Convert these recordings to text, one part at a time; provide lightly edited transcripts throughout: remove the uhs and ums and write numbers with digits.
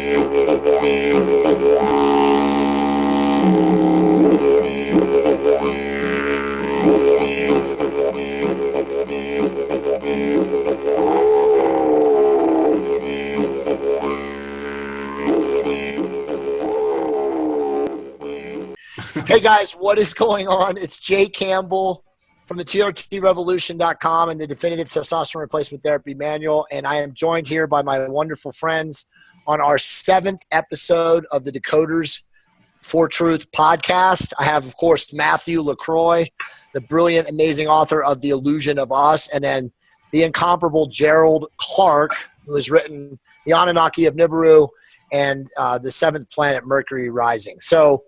Hey guys, what is going on? It's Jay Campbell from the TRTRevolution.com and the Definitive Testosterone Replacement Therapy Manual, and I am joined here by my wonderful friends on our 7th episode of the Decoders for Truth podcast. I have, of course, Matthew LaCroix, the brilliant, amazing author of The Illusion of Us, and then the incomparable Gerald Clark, who has written The Anunnaki of Nibiru and The Seventh Planet, Mercury Rising. So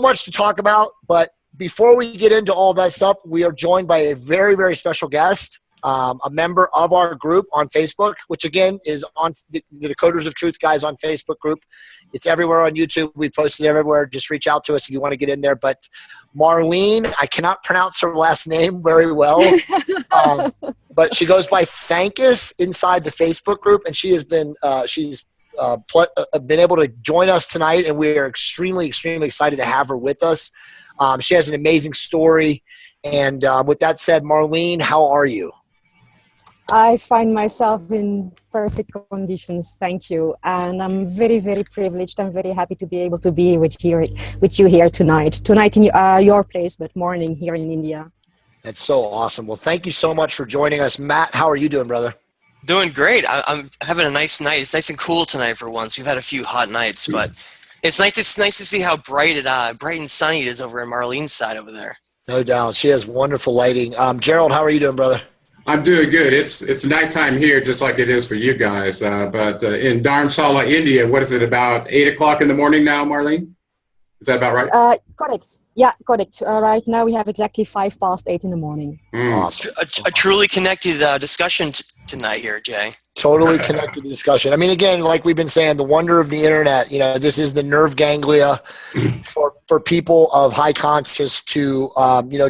much to talk about, but before we get into all that stuff, we are joined by a very, very special guest, a member of our group on Facebook, which again is on the Decoders of Truth guys on Facebook group. It's everywhere on YouTube. We posted it everywhere. Just reach out to us if you want to get in there. But Marlene, I cannot pronounce her last name very well, but she goes by Thankus inside the Facebook group, and she has been been able to join us tonight, and we are extremely, extremely excited to have her with us. She has an amazing story. And with that said, Marlene, how are you? I find myself in perfect conditions, thank you. And I'm very, very privileged. I'm very happy to be able to be with you here tonight. Tonight in your place, but morning here in India. That's so awesome. Well, thank you so much for joining us. Matt, how are you doing, brother? Doing great. I'm having a nice night. It's nice and cool tonight for once. We've had a few hot nights, but it's nice to see how bright and sunny it is over on Marlene's side over there. No doubt. She has wonderful lighting. Gerald, how are you doing, brother? I'm doing good. It's nighttime here, just like it is for you guys. But in Dharmshala, India, what is it, about 8 o'clock in the morning now, Marlene? Is that about right? Correct. Yeah, correct. Right now we have exactly 8:05 in the morning. Awesome. A truly connected discussion tonight here, Jay. Totally connected discussion. I mean, again, like we've been saying, the wonder of the internet, this is the nerve ganglia for people of high conscious to,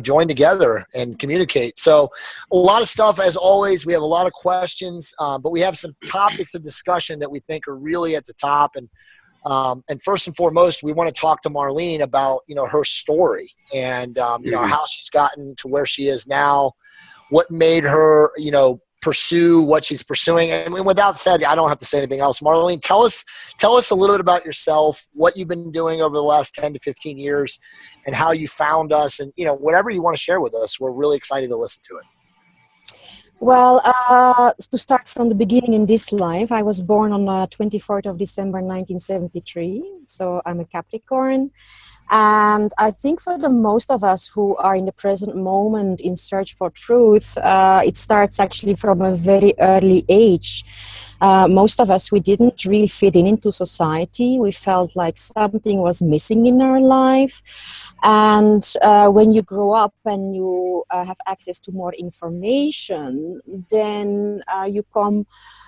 join together and communicate. So a lot of stuff, as always. We have a lot of questions, but we have some topics of discussion that we think are really at the top. And first and foremost, we want to talk to Marlene about, her story and, how she's gotten to where she is now, what made her, pursue what she's pursuing. And without said, I don't have to say anything else. Marlene, tell us a little bit about yourself, what you've been doing over the last 10 to 15 years and how you found us, and, whatever you want to share with us. We're really excited to listen to it. Well, to start from the beginning in this life, I was born on 24th of December 1973. So I'm a Capricorn. And I think for the most of us who are in the present moment in search for truth, it starts actually from a very early age. Most of us, we didn't really fit into society. We felt like something was missing in our life. And when you grow up and you have access to more information, then you come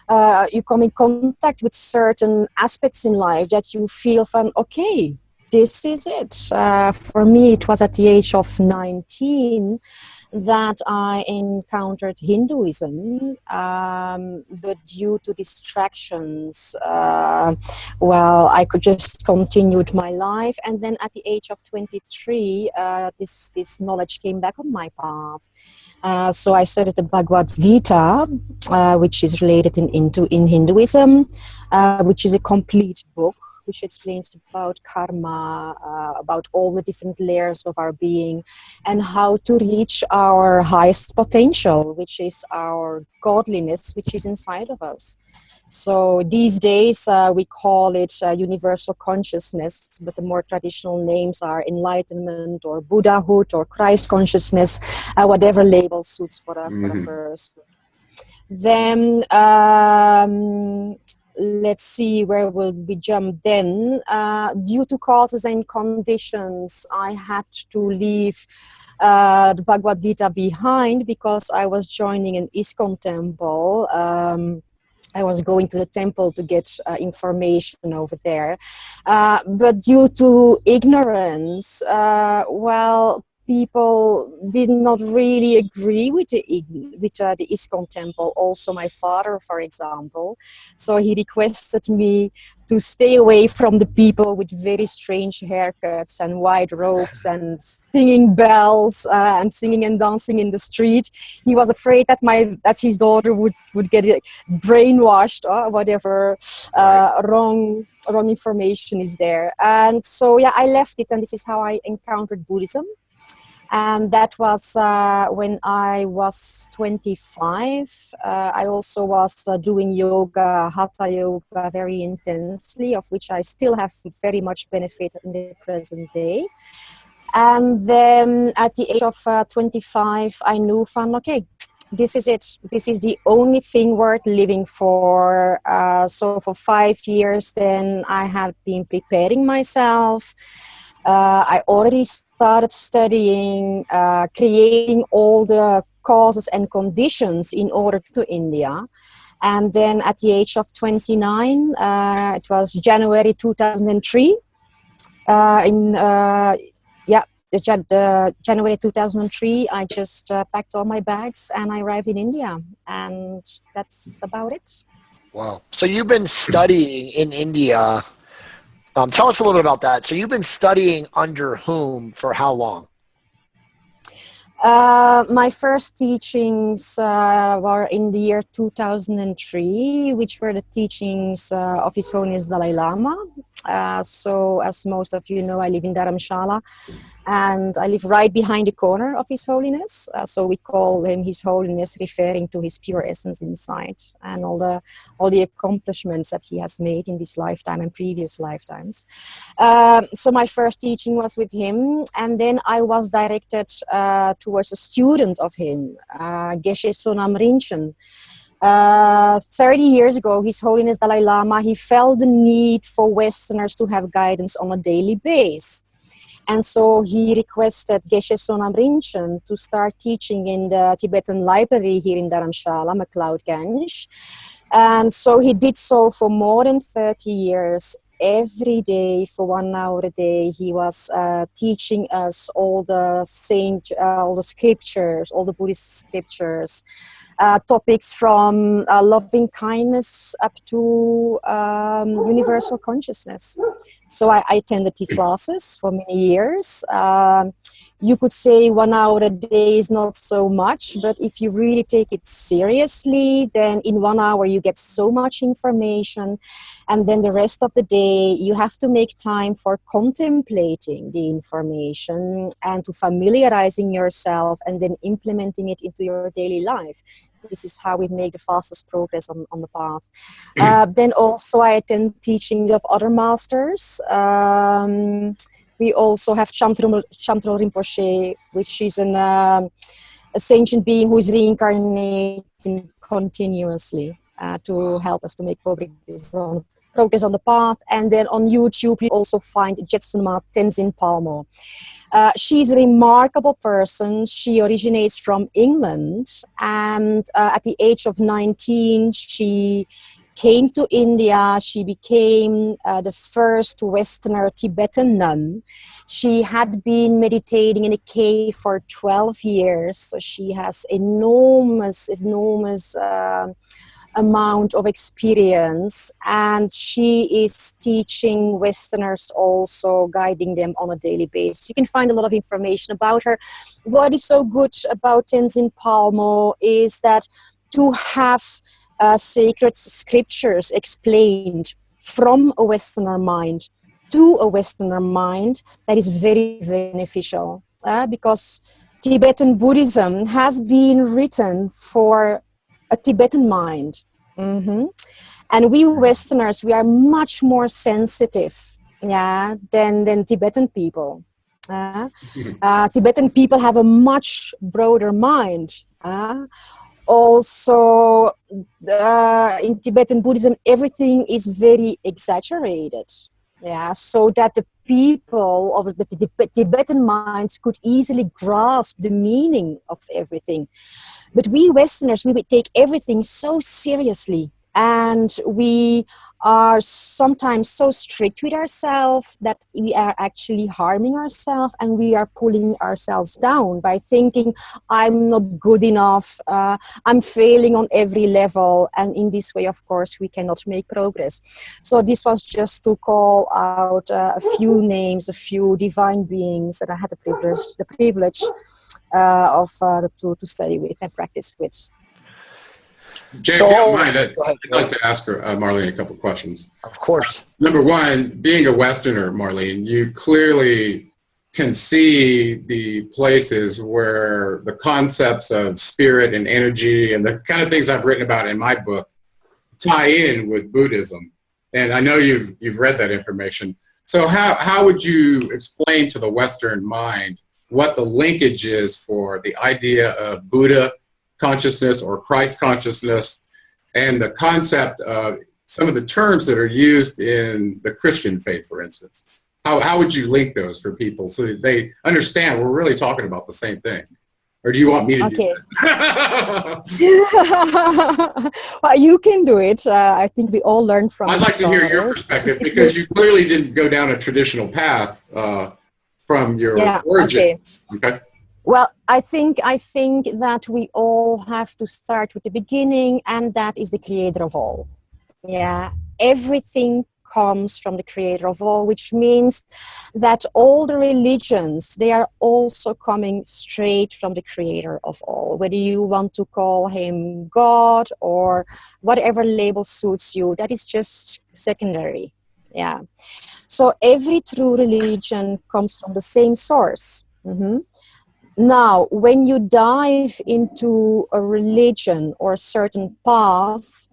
in contact with certain aspects in life that you feel okay, this is it. For me, it was at the age of 19 that I encountered Hinduism, but due to distractions, I could just continue with my life. And then at the age of 23, this knowledge came back on my path. So I studied the Bhagavad Gita, which is related in Hinduism, which is a complete book, which explains about karma, about all the different layers of our being, and how to reach our highest potential, which is our godliness, which is inside of us. So these days we call it universal consciousness, but the more traditional names are enlightenment or Buddhahood or Christ consciousness, whatever label suits for a person. Then let's see, where will we jump then? Due to causes and conditions, I had to leave the Bhagavad Gita behind because I was joining an ISKCON temple. I was going to the temple to get information over there. But due to ignorance, people did not really agree with the ISKCON temple. Also my father, for example. So he requested me to stay away from the people with very strange haircuts and white robes and singing bells and singing and dancing in the street. He was afraid that his daughter would get brainwashed or whatever wrong information is there. And so yeah, I left it, and this is how I encountered Buddhism. And that was when I was 25. I also was doing yoga, hatha yoga, very intensely, of which I still have very much benefit in the present day. And then at the age of 25, I knew, okay, this is it. This is the only thing worth living for. So for 5 years, then I have been preparing myself. I already started studying, creating all the causes and conditions in order to India. And then at the age of 29, it was January 2003. January 2003, I just packed all my bags and I arrived in India. And that's about it. Wow. So you've been studying in India. Tell us a little bit about that. So you've been studying under whom for how long? My first teachings were in the year 2003, which were the teachings of His Holiness Dalai Lama. So as most of you know, I live in Dharamshala, and I live right behind the corner of His Holiness. So we call him His Holiness, referring to his pure essence inside and all the accomplishments that he has made in this lifetime and previous lifetimes. So my first teaching was with him, and then I was directed towards a student of him, Geshe Sonam Rinchen. 30 years ago, His Holiness Dalai Lama, he felt the need for Westerners to have guidance on a daily basis. And so he requested Geshe Sonam Rinchen to start teaching in the Tibetan library here in Dharamshala, MacLeod Ganj. And so he did so for more than 30 years. Every day, for 1 hour a day, he was teaching us all the scriptures, all the Buddhist scriptures. Topics from loving kindness up to universal consciousness. So I attended his classes for many years. You could say 1 hour a day is not so much, but if you really take it seriously, then in 1 hour you get so much information, and then the rest of the day you have to make time for contemplating the information and to familiarizing yourself and then implementing it into your daily life. This is how we make the fastest progress on the path. Then also I attend teachings of other masters. We also have Chamtrul Rinpoche, which is a sentient being who is reincarnating continuously to help us to make progress on the path. And then on YouTube, you also find Jetsunma Tenzin Palmo. She's a remarkable person. She originates from England, and at the age of 19, she came to India. She became the first Westerner Tibetan nun. She had been meditating in a cave for 12 years, so she has enormous amount of experience, and she is teaching Westerners, also guiding them on a daily basis. You can find a lot of information about her. What is so good about Tenzin Palmo is that to have sacred scriptures explained from a Westerner mind to a Westerner mind, that is very, very beneficial, because Tibetan Buddhism has been written for a Tibetan mind. Mm-hmm. And we Westerners, we are much more sensitive than Tibetan people. Tibetan people have a much broader mind. Also, in Tibetan Buddhism, everything is very exaggerated. So that the people of the Tibetan minds could easily grasp the meaning of everything. But we Westerners, we would take everything so seriously. And we are sometimes so strict with ourselves that we are actually harming ourselves, and we are pulling ourselves down by thinking, I'm not good enough, I'm failing on every level, and in this way, of course, we cannot make progress. So this was just to call out a few names, a few divine beings that I had the privilege to study with and practice with. Jay, if you don't mind, I'd like to ask Marlene a couple questions. Of course. Number one, being a Westerner, Marlene, you clearly can see the places where the concepts of spirit and energy and the kind of things I've written about in my book tie in with Buddhism. And I know you've read that information. So how would you explain to the Western mind what the linkage is for the idea of Buddha consciousness or Christ consciousness and the concept of some of the terms that are used in the Christian faith, for instance? How would you link those for people so that they understand we're really talking about the same thing? Or do you want me to do that? Well, you can do it. I think we all learn from I'd like to hear your perspective, because you clearly didn't go down a traditional path from your origin. Okay. Well, I think that we all have to start with the beginning, and that is the creator of all. Yeah, everything comes from the creator of all, which means that all the religions, they are also coming straight from the creator of all. Whether you want to call him God or whatever label suits you, that is just secondary. Yeah. So every true religion comes from the same source. Mm-hmm. Now, when you dive into a religion or a certain path,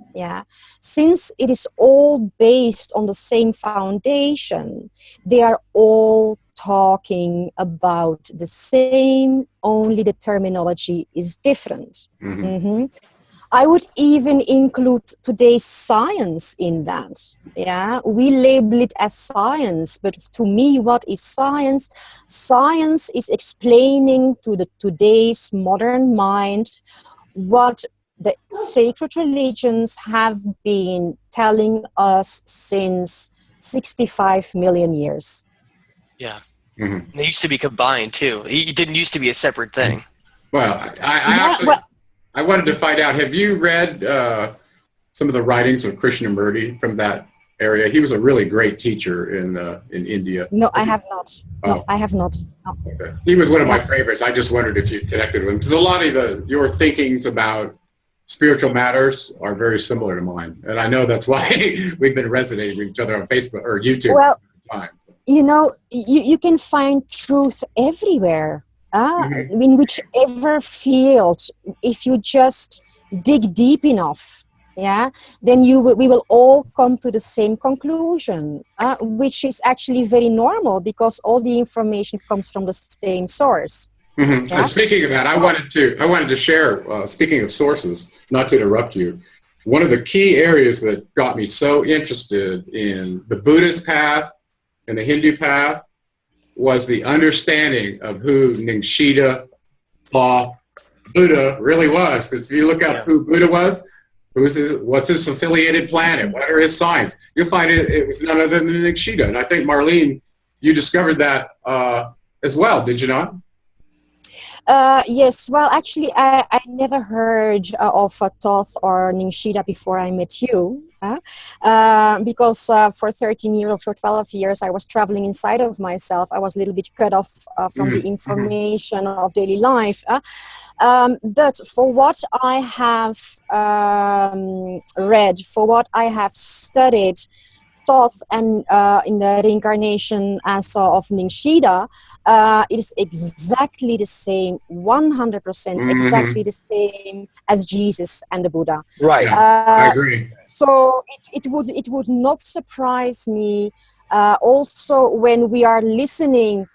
since it is all based on the same foundation, they are all talking about the same, only the terminology is different. Mm-hmm. Mm-hmm. I would even include today's science in that. Yeah, we label it as science, but to me, what is science? Science is explaining to the today's modern mind what the sacred religions have been telling us since 65 million years. Yeah. Mm-hmm. They used to be combined too. It didn't used to be a separate thing. Well, I wanted to find out, have you read some of the writings of Krishnamurti from that area? He was a really great teacher in India. No, I have not. No, I have not. No. Okay. He was one of my favorites. I just wondered if you connected with him, because a lot of your thinkings about spiritual matters are very similar to mine. And I know that's why we've been resonating with each other on Facebook or YouTube. Well, you know, you can find truth everywhere. Mm-hmm. In whichever field, if you just dig deep enough, then we will all come to the same conclusion, which is actually very normal because all the information comes from the same source. Mm-hmm. Yeah? Speaking of that, I wanted to share. Speaking of sources, not to interrupt you, one of the key areas that got me so interested in the Buddhist path and the Hindu path was the understanding of who Ningshita, Thoth, Buddha really was. Because if you look up who Buddha was, what's his affiliated planet, what are his signs, you'll find it was none other than Ningshita. And I think, Marlene, you discovered that as well, did you not? Yes, well, actually, I never heard of Thoth or Ningshita before I met you, because for 13 years or for 12 years, I was traveling inside of myself. I was a little bit cut off from the information of daily life. But for what I have read, for what I have studied, Thoth and in the reincarnation as of Ningshita, it is exactly the same, 100% exactly the same as Jesus and the Buddha. Right. I agree. So it would not surprise me also when we are listening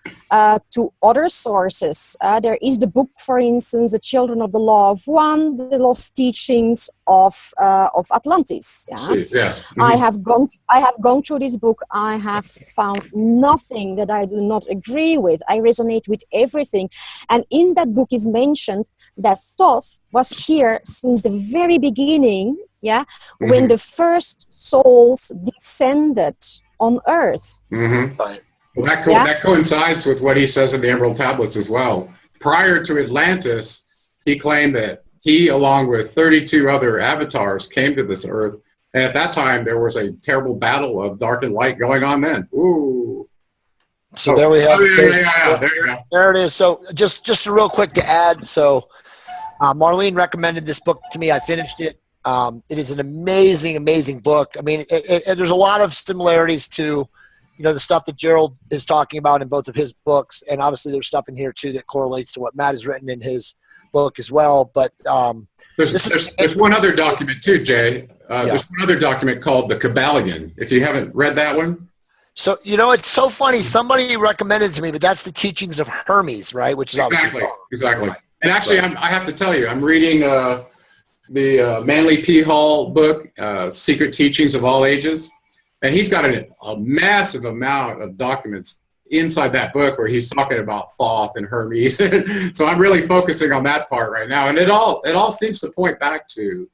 to other sources. There is the book, for instance, The Children of the Law of One, the lost teachings of Atlantis. Yes. Mm-hmm. I have gone through this book. I have found nothing that I do not agree with. I resonate with everything. And in that book is mentioned that Thoth was here since the very beginning, Yeah, when the first souls descended on Earth. Right. Well, that coincides with what he says in the Emerald Tablets as well. Prior to Atlantis, he claimed that he, along with 32 other avatars, came to this Earth. And at that time, there was a terrible battle of dark and light going on then. Ooh. So there we have Yeah, there you go. There it is. So just real quick to add. So Marlene recommended this book to me. I finished it. It is an amazing, amazing book. I mean, there's a lot of similarities to, the stuff that Gerald is talking about in both of his books. And obviously there's stuff in here too that correlates to what Matt has written in his book as well. But there's one other document too, Jay. There's one other document called the Kabbalion. If you haven't read that one. So, it's so funny. Somebody recommended it to me, but that's the teachings of Hermes, right? Which is exactly. And actually, I have to tell you, I'm reading the Manly P. Hall book, Secret Teachings of All Ages. And he's got a massive amount of documents inside that book where he's talking about Thoth and Hermes. So I'm really focusing on that part right now. And it all seems to point back to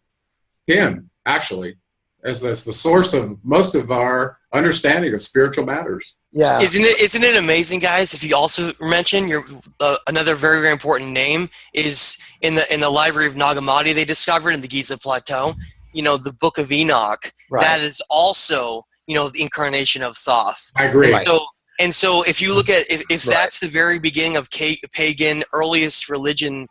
him, actually, as the source of most of our understanding of spiritual matters. Yeah. Isn't it amazing, guys? If you also mention another very, very important name is in the Library of Nag Hammadi they discovered in the Giza Plateau. The Book of Enoch. Right. That is also the incarnation of Thoth. I agree. And so if you look at if that's the very beginning of pagan earliest religion.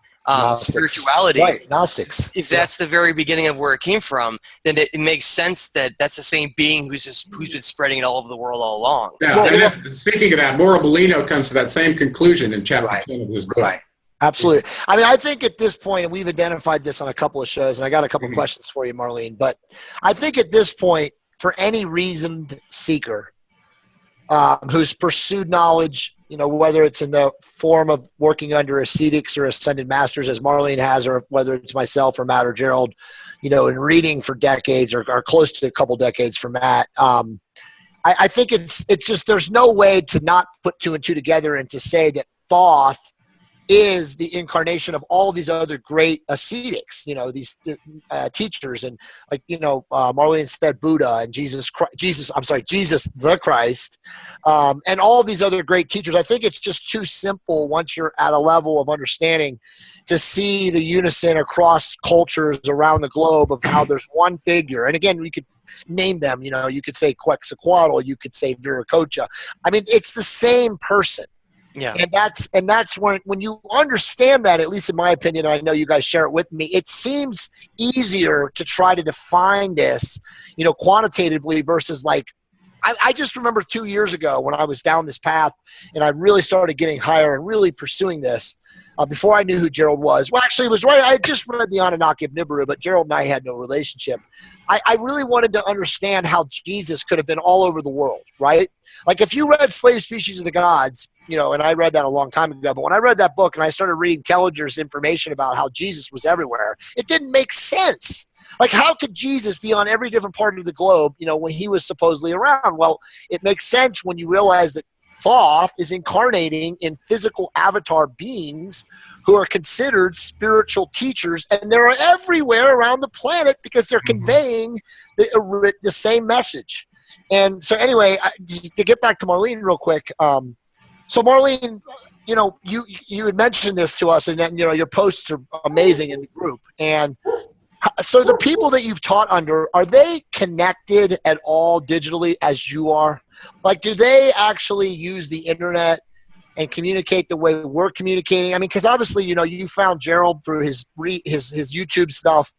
Spirituality, right? Gnostics. If that's the very beginning of where it came from, then it makes sense that that's the same being who's been spreading it all over the world all along. Yeah. Speaking of that, Mauro Bellino comes to that same conclusion in chapter 10 of his book. Right. Absolutely. I mean, I think at this point, and we've identified this on a couple of shows, and I got a couple of questions for you, Marlene. But I think at this point, for any reasoned seeker who's pursued knowledge, whether it's in the form of working under ascetics or ascended masters as Marlene has, or whether it's myself or Matt or Gerald, and reading for decades or close to a couple decades for Matt. I think it's just, there's no way to not put two and two together and to say that Thoth is the incarnation of all of these other great ascetics, these teachers, and Marlene said Buddha and Jesus the Christ, and all of these other great teachers. I think it's just too simple once you're at a level of understanding to see the unison across cultures around the globe of how there's one figure. And again, we could name them, you could say Quetzalcoatl, you could say Viracocha. I mean, it's the same person. Yeah. And that's when you understand that, at least in my opinion, I know you guys share it with me, it seems easier to try to define this, quantitatively versus I just remember 2 years ago when I was down this path and I really started getting higher and really pursuing this before I knew who Gerald was. Well, actually, it was right. I had just read the Anunnaki of Nibiru, but Gerald and I had no relationship. I really wanted to understand how Jesus could have been all over the world, right? Like if you read Slave Species of the Gods, and I read that a long time ago, but when I read that book and I started reading Tellinger's information about how Jesus was everywhere, it didn't make sense. Like, how could Jesus be on every different part of the globe, when he was supposedly around? Well, it makes sense when you realize that Thoth is incarnating in physical avatar beings who are considered spiritual teachers, and they're everywhere around the planet because they're conveying the same message. And so anyway, to get back to Marlene real quick, so Marlene, you had mentioned this to us, and then, your posts are amazing in the group. And so the people that you've taught under, are they connected at all digitally as you are? Like, do they actually use the internet and communicate the way we're communicating? I mean, because obviously, you found Gerald through his YouTube stuff,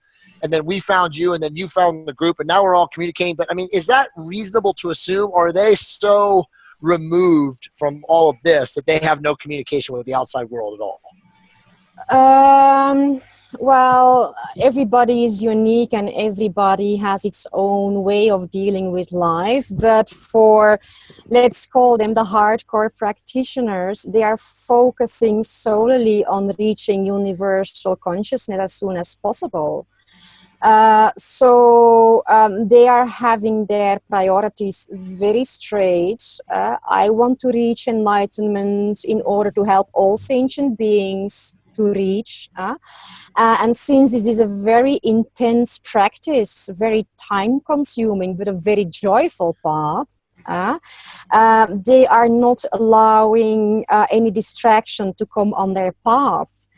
and then we found you, and then you found the group, and now we're all communicating. But I mean, is that reasonable to assume, or are they so removed from all of this that they have no communication with the outside world at all? Well, everybody is unique and everybody has its own way of dealing with life. But for, let's call them the hardcore practitioners, they are focusing solely on reaching universal consciousness as soon as possible. So they are having their priorities very straight. I want to reach enlightenment in order to help all sentient beings to reach. And since this is a very intense practice, very time-consuming, but a very joyful path, they are not allowing any distraction to come on their path.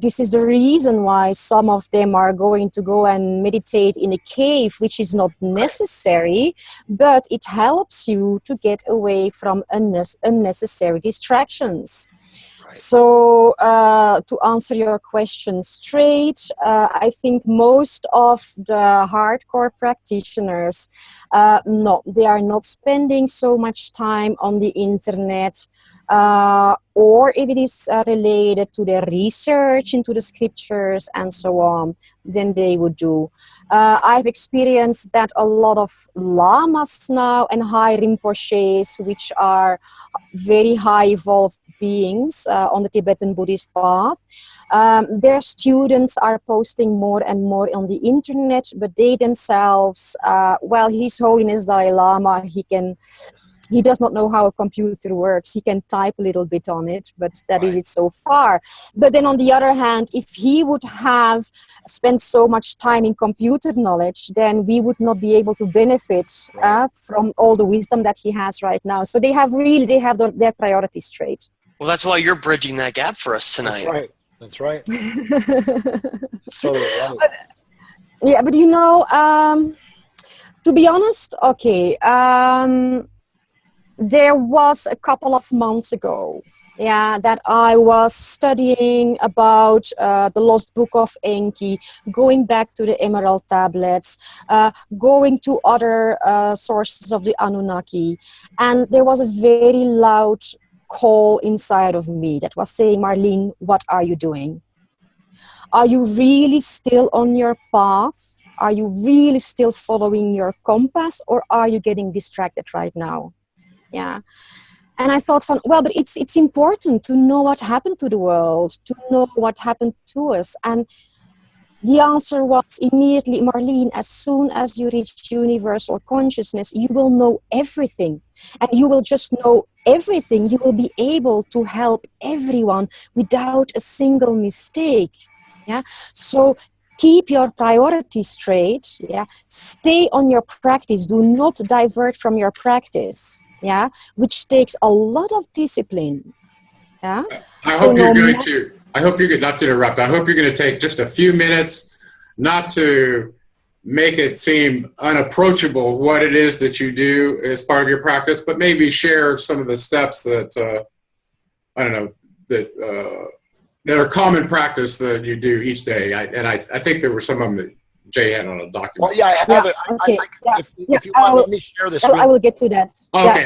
This is the reason why some of them are going to go and meditate in a cave, which is not necessary, but it helps you to get away from unnecessary distractions. So to answer your question straight, I think most of the hardcore practitioners, no, they are not spending so much time on the internet, or if it is related to their research into the scriptures and so on, then they would do. I've experienced that a lot of lamas now and high rinpoches, which are very high evolved beings on the Tibetan Buddhist path. Their students are posting more and more on the internet, but they themselves, well, His Holiness Dalai Lama, he does not know how a computer works. He can type a little bit on it, but that is it so far. But then on the other hand, if he would have spent so much time in computer knowledge, then we would not be able to benefit from all the wisdom that he has right now. So they have their priorities straight. Well, that's why you're bridging that gap for us tonight. That's right. So right. But you know, to be honest, okay, there was a couple of months ago, that I was studying about the Lost Book of Enki, going back to the Emerald Tablets, going to other sources of the Anunnaki, and there was a very loud call inside of me that was saying, Marleen, what are you doing? Are you really still on your path? Are you really still following your compass, or are you getting distracted right now? Yeah. And I thought, well, but it's important to know what happened to the world, to know what happened to us. And the answer was immediately, Marleen, as soon as you reach universal consciousness, you will know everything. And you will just know everything. You will be able to help everyone without a single mistake. Yeah. So keep your priorities straight. Yeah. Stay on your practice. Do not divert from your practice. Yeah, which takes a lot of discipline. Yeah. I hope you're going to not to interrupt. I hope you're going to take just a few minutes, not to make it seem unapproachable what it is that you do as part of your practice, but maybe share some of the steps that I don't know that are common practice that you do each day. I think there were some of them that Jay had on a document. Well, yeah, I have it. Okay. If you want, let me share this. I will get to that. Okay.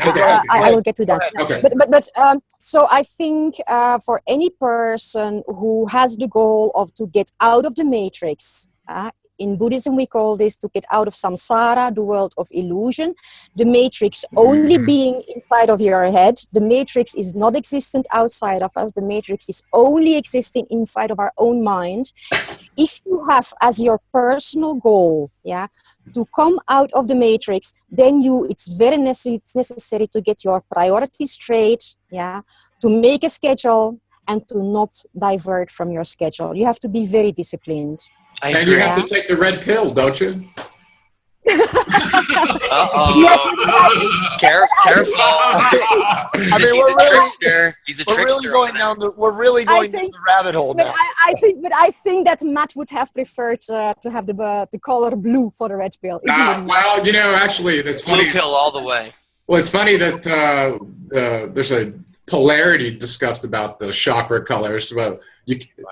I will get to that. Okay. But so I think for any person who has the goal of to get out of the matrix, in Buddhism we call this to get out of samsara, the world of illusion, the matrix only being inside of your head. The matrix is not existent outside of us. The matrix is only existing inside of our own mind. If you have as your personal goal, to come out of the matrix, then it's very necessary to get your priorities straight, to make a schedule and to not divert from your schedule. You have to be very disciplined. And you have to take the red pill, don't you? Careful. I mean, he's a trickster. We're really going down the rabbit hole now. I think that Matt would have preferred to have the color blue for the red pill. Well, you know, actually, that's funny. Blue pill all the way. Well, it's funny that there's a polarity discussed about the chakra colors. Well,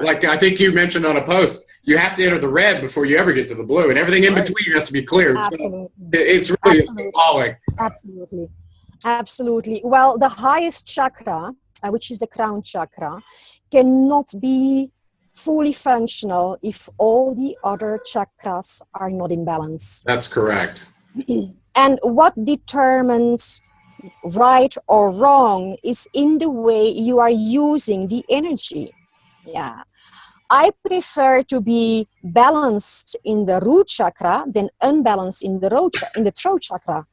like I think you mentioned on a post, you have to enter the red before you ever get to the blue, and everything in between has to be cleared. Absolutely. So it's really symbolic. Absolutely. Well, the highest chakra, which is the crown chakra, cannot be fully functional if all the other chakras are not in balance. That's correct. And what determines right or wrong is in the way you are using the energy. Yeah, I prefer to be balanced in the root chakra than unbalanced in the throat chakra.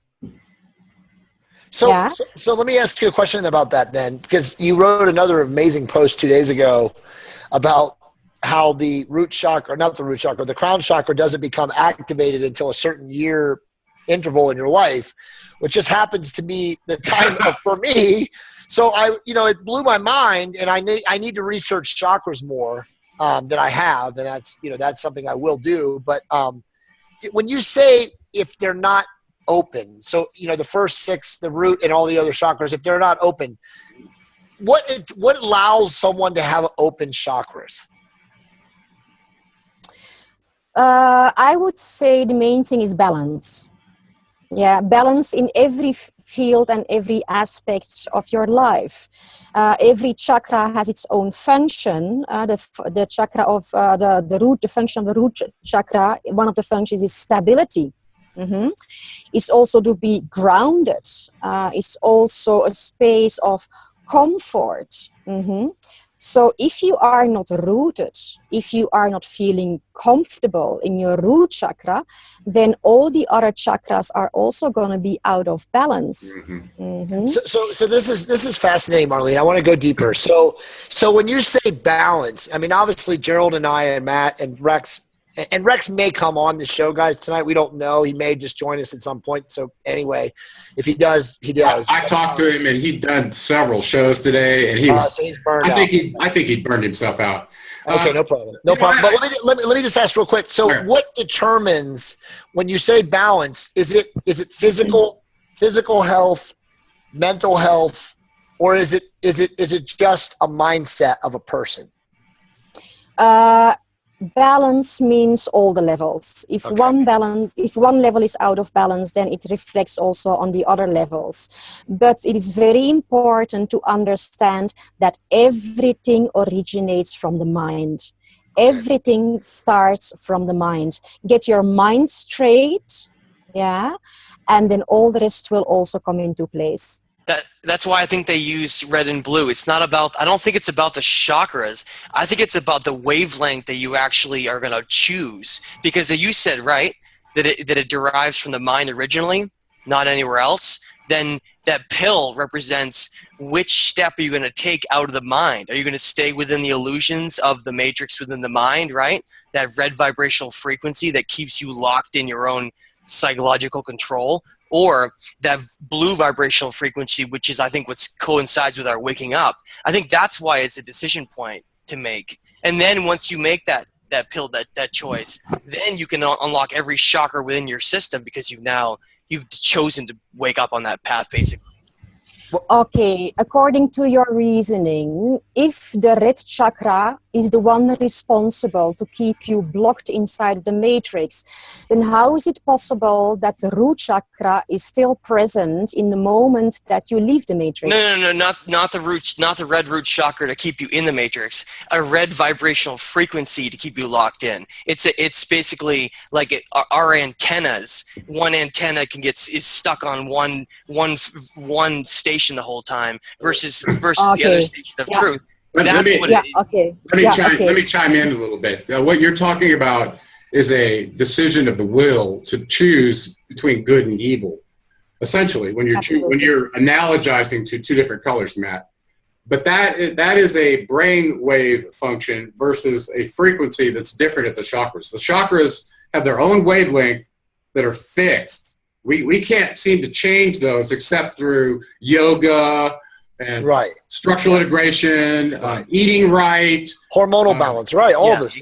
So let me ask you a question about that then, because you wrote another amazing post 2 days ago about how the root chakra, not the root chakra, the crown chakra doesn't become activated until a certain year interval in your life, which just happens to be the time for me. So it blew my mind, and I need to research chakras more than I have, and that's something I will do. But when you say if they're not open, so the first six, the root and all the other chakras, if they're not open, what allows someone to have open chakras? I would say the main thing is balance. Yeah, balance in every field and every aspect of your life. Every chakra has its own function. The chakra of the root, the function of the root chakra, one of the functions is stability. Mm-hmm. It's also to be grounded. It's also a space of comfort. Mm-hmm. So if you are not rooted, if you are not feeling comfortable in your root chakra, then all the other chakras are also going to be out of balance. Mm-hmm. Mm-hmm. So this is fascinating, Marlene. I want to go deeper. So when you say balance, I mean, obviously Gerald and I and Matt and Rex may come on the show, guys, tonight. We don't know. He may just join us at some point. So anyway, if he does, he does. I talked to him, and he'd done several shows today, and so he's burned out. I think he burned himself out. Okay, no problem. No problem. But let me just ask real quick. So what determines when you say balance? Is it physical health, mental health, or is it just a mindset of a person? Balance means all the levels. If one level is out of balance, then it reflects also on the other levels. But it is very important to understand that everything originates from the mind. Everything starts from the mind. Get your mind straight, and then all the rest will also come into place. That's why I think they use red and blue. It's not about, I don't think it's about the chakras. I think it's about the wavelength that you actually are going to choose. Because you said, right, that it derives from the mind originally, not anywhere else. Then that pill represents which step are you going to take out of the mind. Are you going to stay within the illusions of the matrix within the mind, right? That red vibrational frequency that keeps you locked in your own psychological control, or that blue vibrational frequency, which is, I think, what coincides with our waking up. I think that's why it's a decision point to make. And then once you make that pill, that choice, then you can unlock every chakra within your system, because you've chosen to wake up on that path, basically. Okay, according to your reasoning, if the red chakra is the one responsible to keep you blocked inside the matrix, then how is it possible that the root chakra is still present in the moment that you leave the matrix? No, not the red root chakra to keep you in the matrix. A red vibrational frequency to keep you locked in. It's basically like our antennas. One antenna is stuck on one station the whole time versus the other station of truth. Let me chime in a little bit. What you're talking about is a decision of the will to choose between good and evil. Essentially, when you're analogizing to two different colors, Matt. But that is a brain wave function versus a frequency that's different at the chakras. The chakras have their own wavelength that are fixed. We can't seem to change those except through yoga and structural integration, eating right, hormonal balance, right? All this,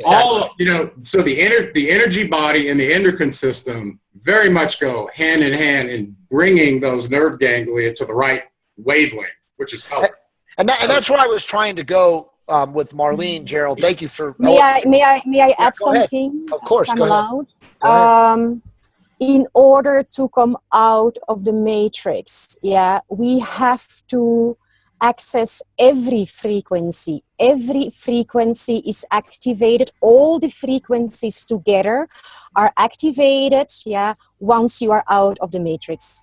so the energy body and the endocrine system very much go hand in hand in bringing those nerve ganglia to the right wavelength, which is color. And that's where I was trying to go with Marlene. Gerald, thank you for. May I add something? Of course, I'm go allowed. ahead. In order to come out of the matrix, we have to access every frequency. Every frequency is activated. All the frequencies together are activated, once you are out of the matrix.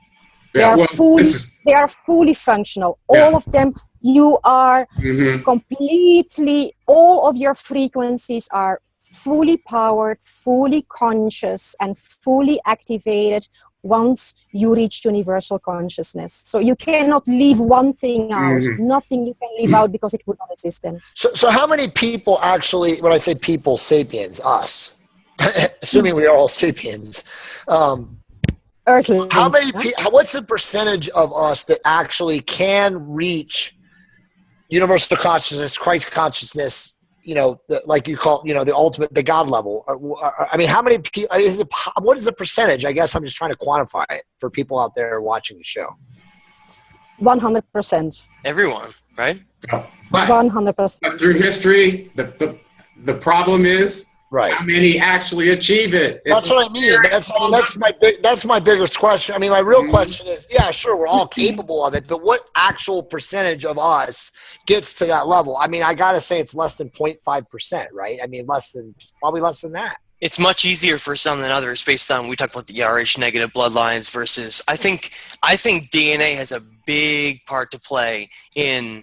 They are fully functional. All of them, you are completely, all of your frequencies are fully powered, fully conscious, and fully activated once you reach universal consciousness. So you cannot leave one thing out. Nothing you can leave out because it would not exist then. So how many people actually, when I say people, sapiens, us, assuming we are all sapiens, Earthlings. how many what's the percentage of us that actually can reach universal consciousness, Christ consciousness, like you call, the ultimate, the God level? I mean, how many people, what is the percentage? I guess I'm just trying to quantify it for people out there watching the show. 100%. Everyone, right? But 100%. But through history, the problem is, right, how many actually achieve it? That's what I mean. That's my biggest question. I mean, my real question is, yeah, sure, we're all capable of it, but what actual percentage of us gets to that level? I mean, I got to say it's less than 0.5%, right? I mean, probably less than that. It's much easier for some than others based on, we talked about the RH negative bloodlines versus, I think DNA has a big part to play in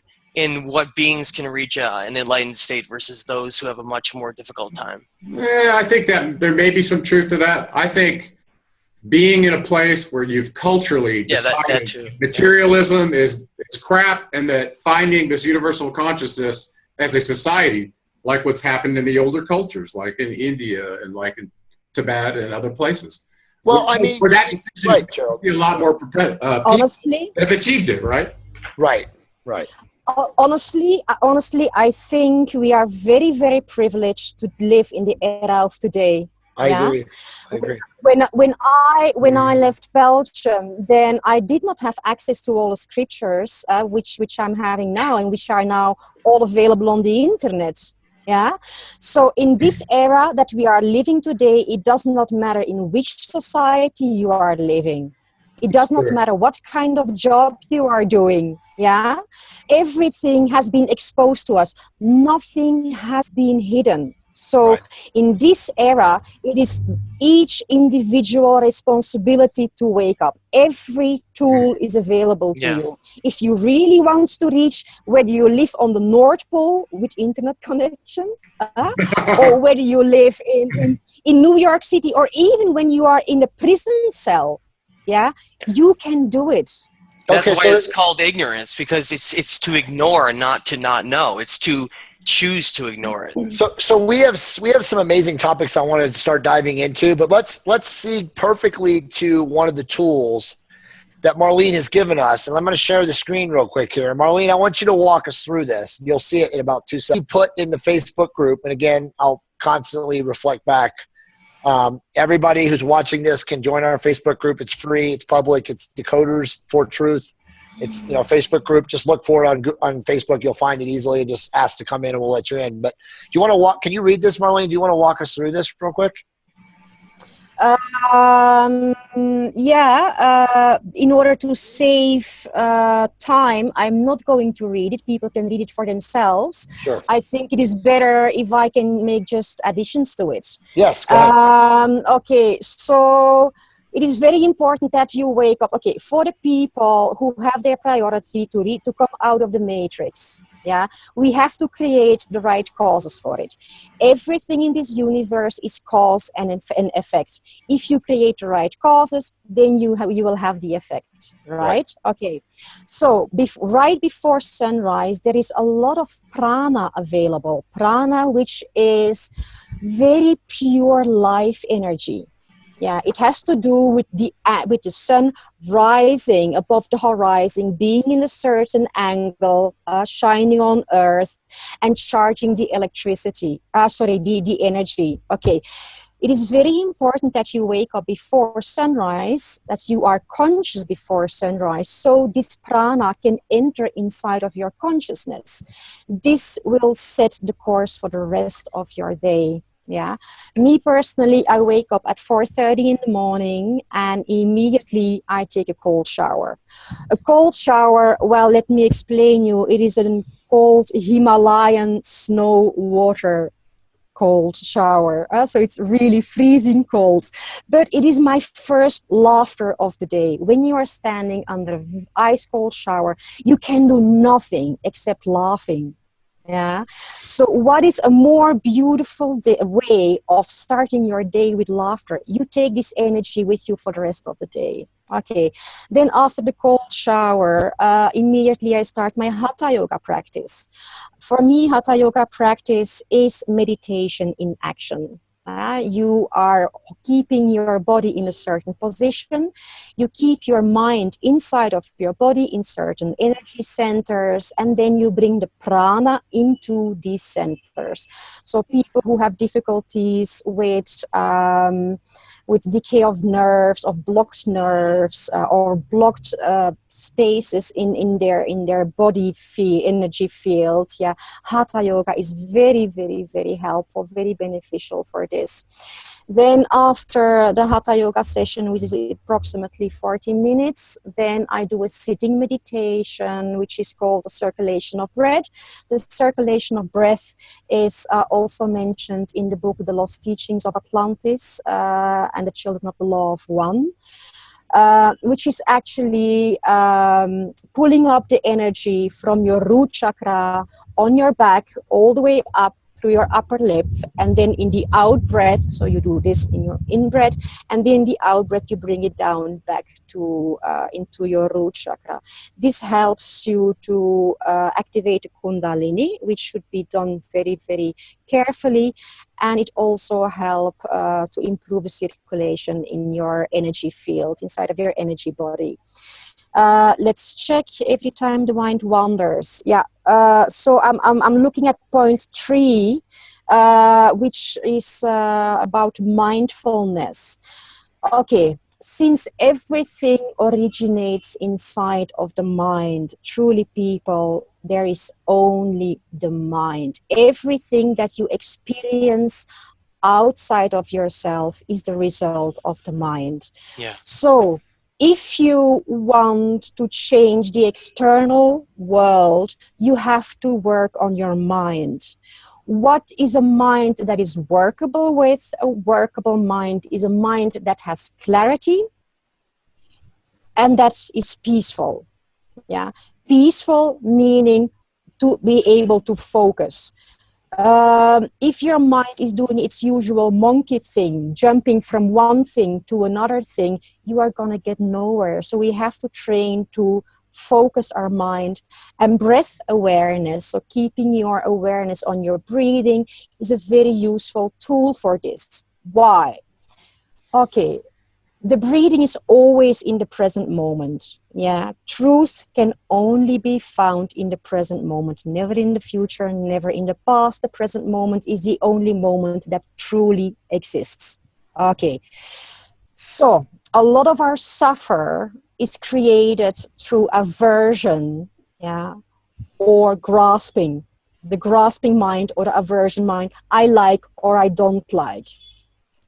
what beings can reach an enlightened state versus those who have a much more difficult time. Yeah, I think that there may be some truth to that. I think being in a place where you've culturally decided that materialism is crap, and that finding this universal consciousness as a society, like what's happened in the older cultures, like in India and like in Tibet and other places. Well, I mean, for that decision, right, Gerald. be a lot more Honestly, have achieved it, right? Right. Honestly, I think we are very, very privileged to live in the era of today. I agree. When I left Belgium, then I did not have access to all the scriptures, which I'm having now, and which are now all available on the internet. Yeah. So in this era that we are living today, it does not matter in which society you are living. It does not matter what kind of job you are doing. Yeah. Everything has been exposed to us. Nothing has been hidden. So in this era, it is each individual responsibility to wake up. Every tool is available to you. If you really want to reach, whether you live on the North Pole with internet connection, or whether you live in New York City, or even when you are in a prison cell, you can do it. That's why it's called ignorance, because it's to ignore, not to not know. It's to choose to ignore it. So we have some amazing topics I want to start diving into, but let's see perfectly to one of the tools that Marlene has given us, and I'm going to share the screen real quick here. Marlene, I want you to walk us through this. You'll see it in about 2 seconds. You put in the Facebook group, and again, I'll constantly reflect back. Everybody who's watching this can join our Facebook group. It's free. It's public. It's Decoders for Truth. It's Facebook group. Just look for it on Facebook. You'll find it easily, and just ask to come in, and we'll let you in. But do you want to can you read this, Marlene? Do you want to walk us through this real quick? In order to save time, I'm not going to read it. People can read it for themselves. Sure. I think it is better if I can make just additions to it. Yes, go ahead. Okay, so it is very important that you wake up. Okay, for the people who have their priority to come out of the matrix, we have to create the right causes for it. Everything in this universe is cause and effect. If you create the right causes, then you will have the effect, right? Okay, so right before sunrise, there is a lot of prana available. Prana, which is very pure life energy. Yeah, it has to do with the sun rising above the horizon, being in a certain angle, shining on Earth, and charging the electricity. The energy. Okay, it is very important that you wake up before sunrise, that you are conscious before sunrise, so this prana can enter inside of your consciousness. This will set the course for the rest of your day. Yeah, me personally, I wake up at 4:30 in the morning, and immediately I take a cold shower. A cold shower, well, let me explain you. It is a cold Himalayan snow water cold shower. So it's really freezing cold. But it is my first laughter of the day. When you are standing under an ice cold shower, you can do nothing except laughing. Yeah. So what is a more beautiful way of starting your day with laughter? You take this energy with you for the rest of the day. Okay. Then after the cold shower, immediately I start my Hatha Yoga practice. For me, Hatha Yoga practice is meditation in action. You are keeping your body in a certain position. You keep your mind inside of your body in certain energy centers, and then you bring the prana into these centers. So people who have difficulties with decay of nerves, of blocked nerves, or blocked spaces in their body energy field. Yeah, Hatha Yoga is very, very, very helpful, very beneficial for this. Then after the Hatha Yoga session, which is approximately 40 minutes, then I do a sitting meditation, which is called the circulation of breath. The circulation of breath is also mentioned in the book The Lost Teachings of Atlantis and the Children of the Law of One. Which is actually pulling up the energy from your root chakra on your back all the way up through your upper lip, and then in the out breath, so you do this in your in breath, and then in the out breath you bring it down back to into your root chakra. This helps you to activate the kundalini, which should be done very, very carefully, and it also helps to improve the circulation in your energy field, inside of your energy body. Let's check every time the mind wanders. Yeah. So I'm looking at point 3, which is about mindfulness. Okay. Since everything originates inside of the mind, truly, people, there is only the mind. Everything that you experience outside of yourself is the result of the mind. Yeah. So if you want to change the external world, you have to work on your mind. What is a mind that is workable with? A workable mind is a mind that has clarity and that is peaceful. Yeah, peaceful meaning to be able to focus. If your mind is doing its usual monkey thing, jumping from one thing to another thing, you are going to get nowhere. So we have to train to focus our mind, and breath awareness, so keeping your awareness on your breathing, is a very useful tool for this. Why? Okay, the breathing is always in the present moment. Yeah, truth can only be found in the present moment, never in the future, never in the past. The present moment is the only moment that truly exists. Okay, so a lot of our suffer is created through aversion, yeah, or grasping. The grasping mind or the aversion mind, I like or I don't like.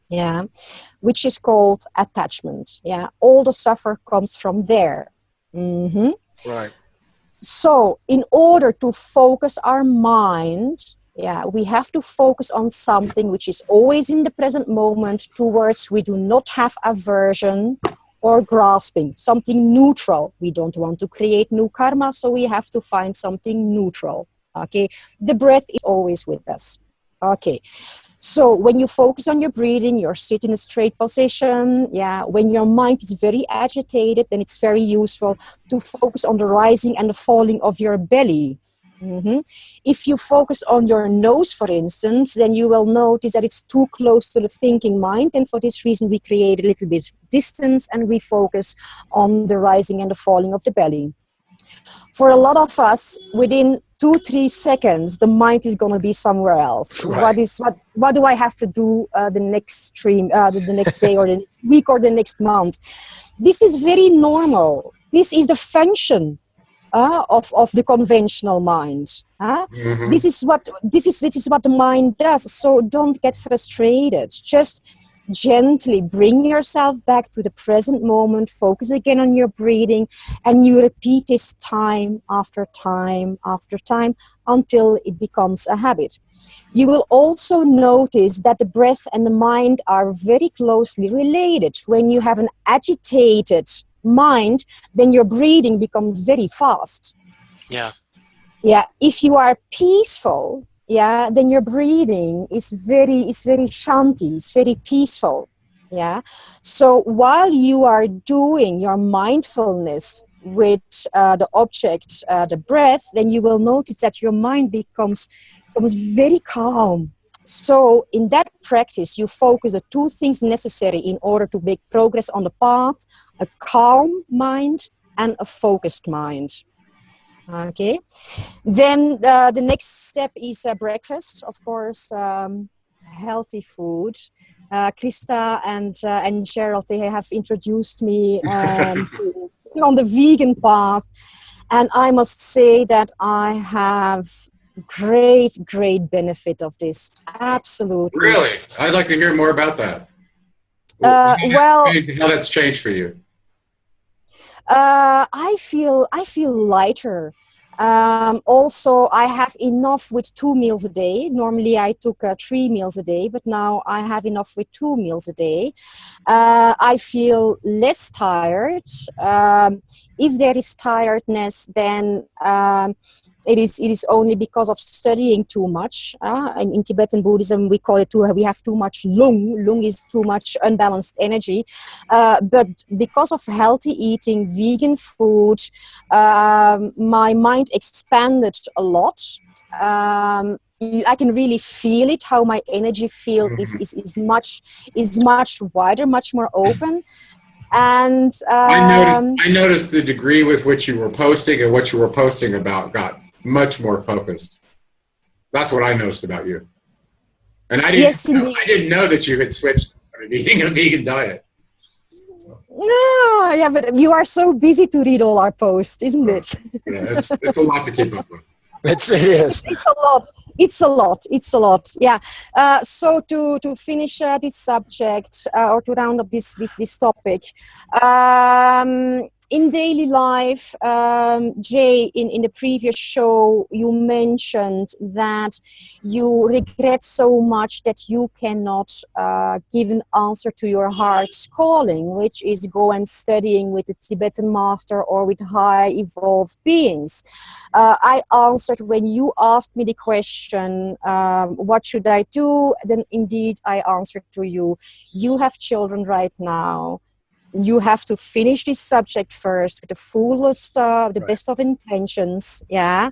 Yeah, which is called attachment. Yeah, all the suffer comes from there. Mm-hmm. Right. So in order to focus our mind, yeah, we have to focus on something which is always in the present moment, towards we do not have aversion or grasping, something neutral. We don't want to create new karma, so we have to find something neutral. Okay, the breath is always with us. Okay, so when you focus on your breathing, you're sitting in a straight position. Yeah, when your mind is very agitated, then it's very useful to focus on the rising and the falling of your belly. Mm-hmm. If you focus on your nose, for instance, then you will notice that it's too close to the thinking mind, and for this reason we create a little bit distance and we focus on the rising and the falling of the belly. For a lot of us, within 2-3 seconds, the mind is going to be somewhere else. Right. What do I have to do the next stream, the next day or the next week or the next month? This is very normal. This is the function of the conventional mind. Mm-hmm. This is what the mind does. So don't get frustrated. Just gently bring yourself back to the present moment, focus again on your breathing, and you repeat this time after time after time until it becomes a habit. You will also notice that the breath and the mind are very closely related. When you have an agitated mind, then your breathing becomes very fast. Yeah. Yeah, if you are peaceful, yeah, then your breathing is very shanti, it's very peaceful. Yeah. So while you are doing your mindfulness with the object, the breath, then you will notice that your mind becomes very calm. So in that practice, you focus on two things necessary in order to make progress on the path: a calm mind and a focused mind. Okay. Then the next step is breakfast, of course, healthy food. Krista and Gerald, they have introduced me on the vegan path, and I must say that I have great benefit of this. Absolutely. Really? I'd like to hear more about that. Well, how that's changed for you. I feel lighter. Also, I have enough with 2 meals a day. Normally, I took 3 meals a day, but now I have enough with 2 meals a day. I feel less tired. If there is tiredness, then it is only because of studying too much. In Tibetan Buddhism, we have too much lung. Lung is too much unbalanced energy. But because of healthy eating, vegan food, my mind expanded a lot. I can really feel it, how my energy field is much wider, much more open. And I noticed the degree with which you were posting and what you were posting about got much more focused. That's what I noticed about you. And I didn't know that you had switched to eating a vegan diet. No, yeah, but you are so busy to read all our posts, isn't it? Yeah, it's a lot to keep up with. It is. It's a lot. Yeah. So to finish this subject or to round up this topic, in daily life, Jay, in the previous show, you mentioned that you regret so much that you cannot give an answer to your heart's calling, which is go and studying with a Tibetan master or with high evolved beings. I answered when you asked me the question, what should I do? Then indeed I answered to you, you have children right now. You have to finish this subject first with the fullest, the best of intentions, yeah.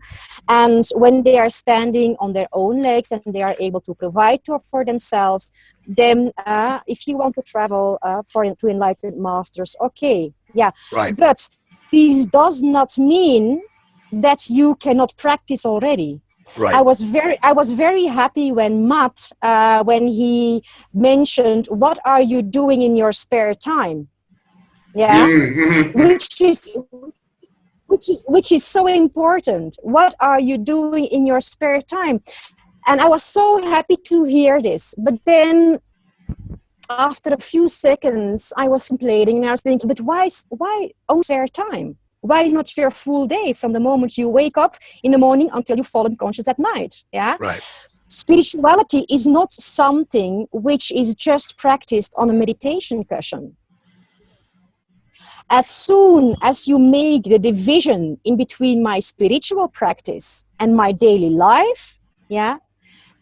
And when they are standing on their own legs and they are able to provide for themselves, then if you want to travel to enlightened masters, okay, yeah. Right. But this does not mean that you cannot practice already. Right. I was very happy when Matt, when he mentioned, "What are you doing in your spare time?" Yeah, which is so important. What are you doing in your spare time? And I was so happy to hear this. But then, after a few seconds, I was complaining and I was thinking, but why only spare time? Why not your full day from the moment you wake up in the morning until you fall unconscious at night? Yeah. Right. Spirituality is not something which is just practiced on a meditation cushion. As soon as you make the division in between my spiritual practice and my daily life, yeah,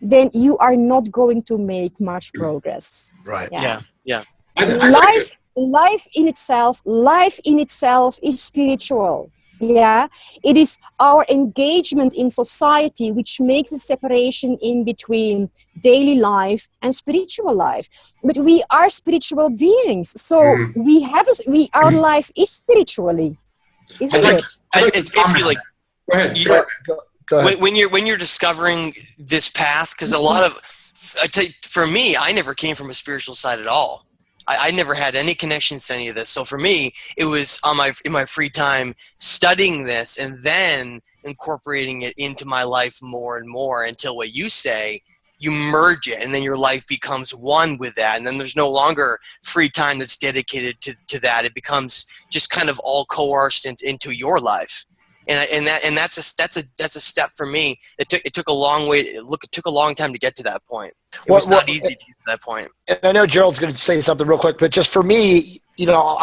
then you are not going to make much progress. Right. Yeah. Life in itself is spiritual. Yeah, it is our engagement in society which makes the separation in between daily life and spiritual life. But we are spiritual beings, so our life is spiritually, isn't it? Go ahead. Go ahead. When you're discovering this path, because a lot of, for me, I never came from a spiritual side at all. I never had any connections to any of this. So for me, it was in my free time studying this and then incorporating it into my life more and more until what you say, you merge it and then your life becomes one with that. And then there's no longer free time that's dedicated to that. It becomes just kind of all coerced into your life. And that's a step for me. It took a long way. It took a long time to get to that point. It was not easy to get to that point. And I know Gerald's going to say something real quick, but just for me, you know,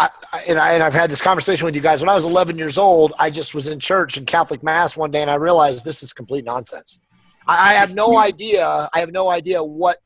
and I've had this conversation with you guys. When I was 11 years old, I just was in church in Catholic Mass one day, and I realized this is complete nonsense. I have no idea. I have no idea what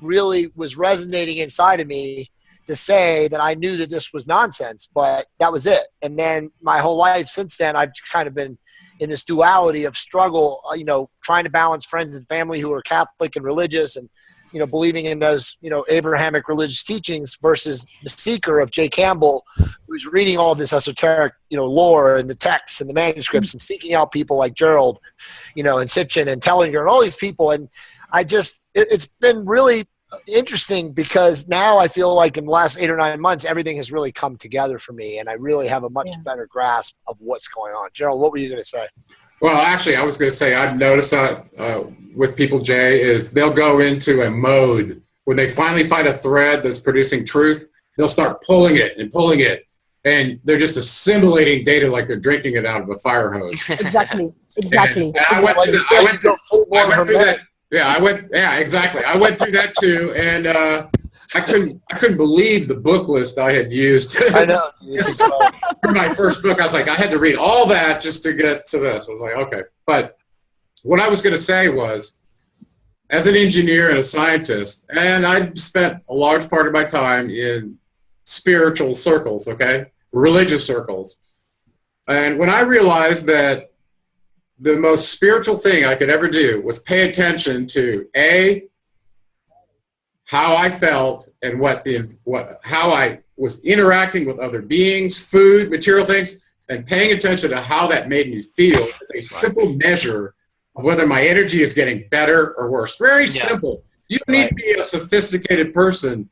really was resonating inside of me to say that I knew that this was nonsense, but that was it. And then my whole life since then, I've kind of been in this duality of struggle, you know, trying to balance friends and family who are Catholic and religious and, you know, believing in those, you know, Abrahamic religious teachings versus the seeker of J. Campbell, who's reading all this esoteric, you know, lore and the texts and the manuscripts and seeking out people like Gerald, you know, and Sitchin and Tellinger and all these people. And I just, it's been really interesting because now I feel like in the last 8 or 9 months, everything has really come together for me. And I really have a much better grasp of what's going on. Gerald, what were you going to say? Well, actually, I was going to say I've noticed that with people, Jay, is they'll go into a mode when they finally find a thread that's producing truth. They'll start pulling it, and they're just assimilating data like they're drinking it out of a fire hose. Exactly. And I went through that. Yeah, exactly. I went through that too, and I couldn't believe the book list I had used. I know. For my first book, I was like, I had to read all that just to get to this. I was like, okay. But what I was going to say was, as an engineer and a scientist, and I spent a large part of my time in spiritual circles, okay, religious circles. And when I realized that the most spiritual thing I could ever do was pay attention to how I felt and how I was interacting with other beings, food, material things, and paying attention to how that made me feel as a simple measure of whether my energy is getting better or worse. Very simple. You don't need to be a sophisticated person,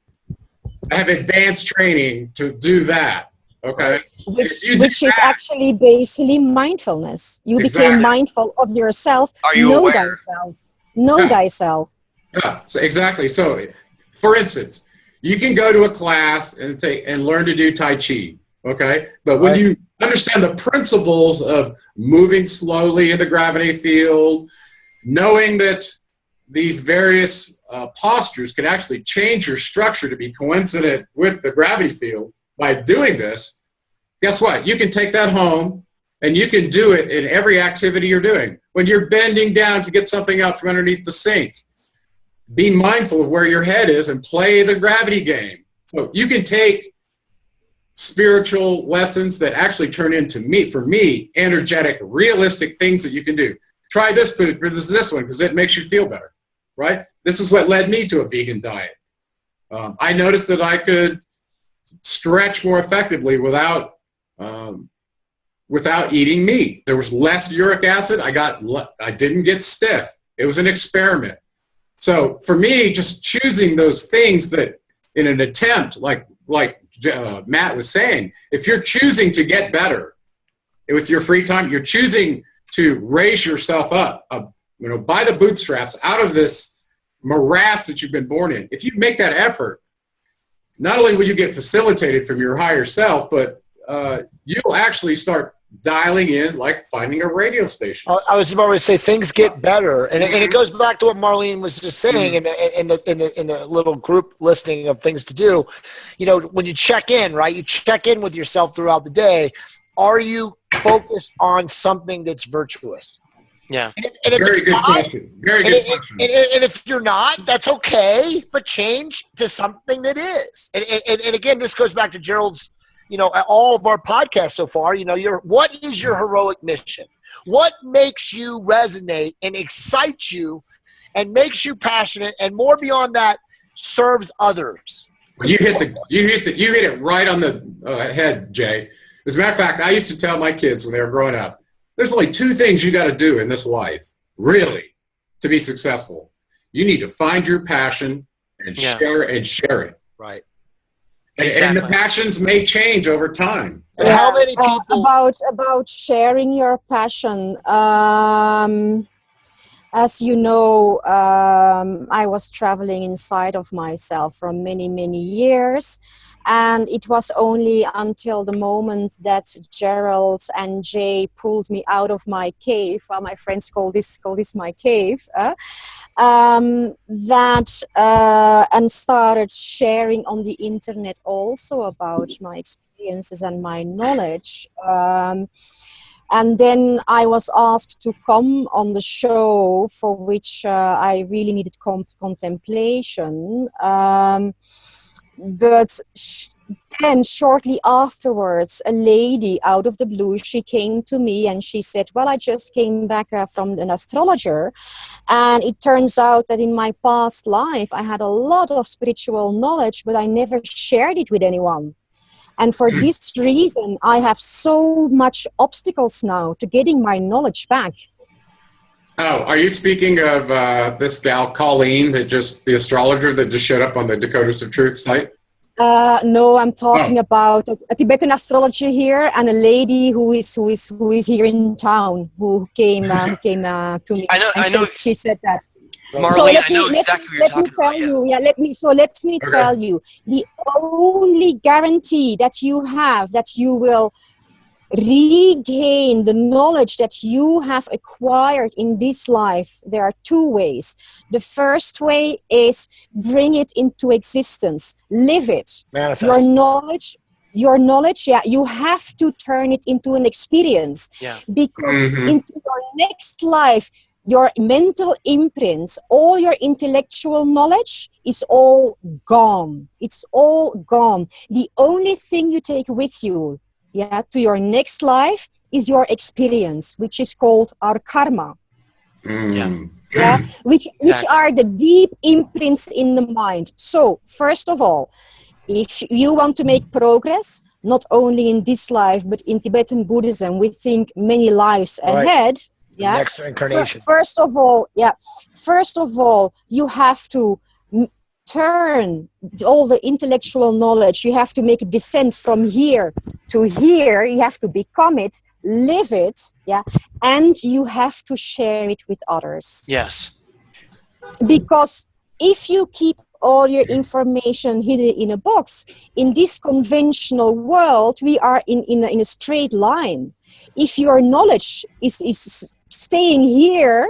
have advanced training to do that. Okay. Which is actually basically mindfulness. You became mindful of yourself. Are you aware? Know thyself. Yeah, so exactly. So, for instance, you can go to a class and learn to do Tai Chi. Okay. But when you understand the principles of moving slowly in the gravity field, knowing that these various postures can actually change your structure to be coincident with the gravity field, by doing this, guess what? You can take that home and you can do it in every activity you're doing. When you're bending down to get something out from underneath the sink, be mindful of where your head is and play the gravity game. So you can take spiritual lessons that actually turn into, for me, energetic, realistic things that you can do. Try this food for this one because it makes you feel better, right? This is what led me to a vegan diet. I noticed that I could stretch more effectively without eating meat. There was less uric acid. I didn't get stiff. It was an experiment. So for me, just choosing those things that in an attempt, like Matt was saying, if you're choosing to get better with your free time, you're choosing to raise yourself up, by the bootstraps out of this morass that you've been born in. If you make that effort, not only will you get facilitated from your higher self, but you'll actually start dialing in, like finding a radio station. I was about to say things get better, and it goes back to what Marlene was just saying in the little group listing of things to do. You know, when you check in, right? You check in with yourself throughout the day. Are you focused on something that's virtuous? Yeah. And Very good question. Very good question. And if you're not, that's okay, but change to something that is. And again, this goes back to Gerald's, all of our podcasts so far, what is your heroic mission? What makes you resonate and excites you and makes you passionate, and more beyond that, serves others? You hit it right on the head, Jay. As a matter of fact, I used to tell my kids when they were growing up, there's only 2 things you got to do in this life, really, to be successful. You need to find your passion and share it. Right. And the passions may change over time. And how many people about sharing your passion? As you know, I was traveling inside of myself for many, many years. And it was only until the moment that Gerald and Jay pulled me out of my cave, well, my friends call this my cave, and started sharing on the internet also about my experiences and my knowledge. And then I was asked to come on the show, for which I really needed contemplation. But then shortly afterwards, a lady out of the blue, she came to me and she said, well, I just came back from an astrologer. And it turns out that in my past life, I had a lot of spiritual knowledge, but I never shared it with anyone. And for this reason, I have so much obstacles now to getting my knowledge back. Oh, are you speaking of this gal, Colleen, the astrologer that just showed up on the Decoders of Truth site? No, I'm talking about a Tibetan astrologer here and a lady who is here in town who came to me. I know. She said that. Marlene, So I know exactly what you're talking about. Let me tell you, the only guarantee that you have that you will regain the knowledge that you have acquired in this life, there are two ways. The first way is bring it into existence, live it. Manifest. Your knowledge, you have to turn it into an experience. Yeah. Because into your next life, your mental imprints, all your intellectual knowledge is all gone. It's all gone. The only thing you take with you, to your next life is your experience, which is called our karma. Which are the deep imprints in the mind. So, first of all, if you want to make progress, not only in this life, but in Tibetan Buddhism, we think many lives ahead. Next incarnation. First of all, you have to turn all the intellectual knowledge. You have to make a descent from here to here. You have to become it, live it, and you have to share it with others. Yes. Because if you keep all your information hidden in a box, in this conventional world, we are in a straight line. If your knowledge is staying here,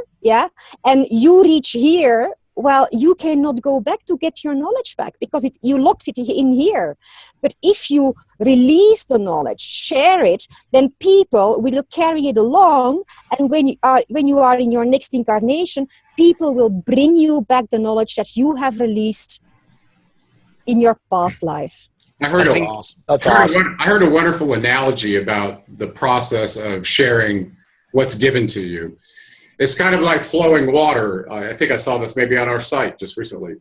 and you reach here, well, you cannot go back to get your knowledge back because you locked it in here. But if you release the knowledge, share it, then people will carry it along. And when you are in your next incarnation, people will bring you back the knowledge that you have released in your past life. I heard a wonderful analogy about the process of sharing what's given to you. It's kind of like flowing water. I think I saw this maybe on our site just recently.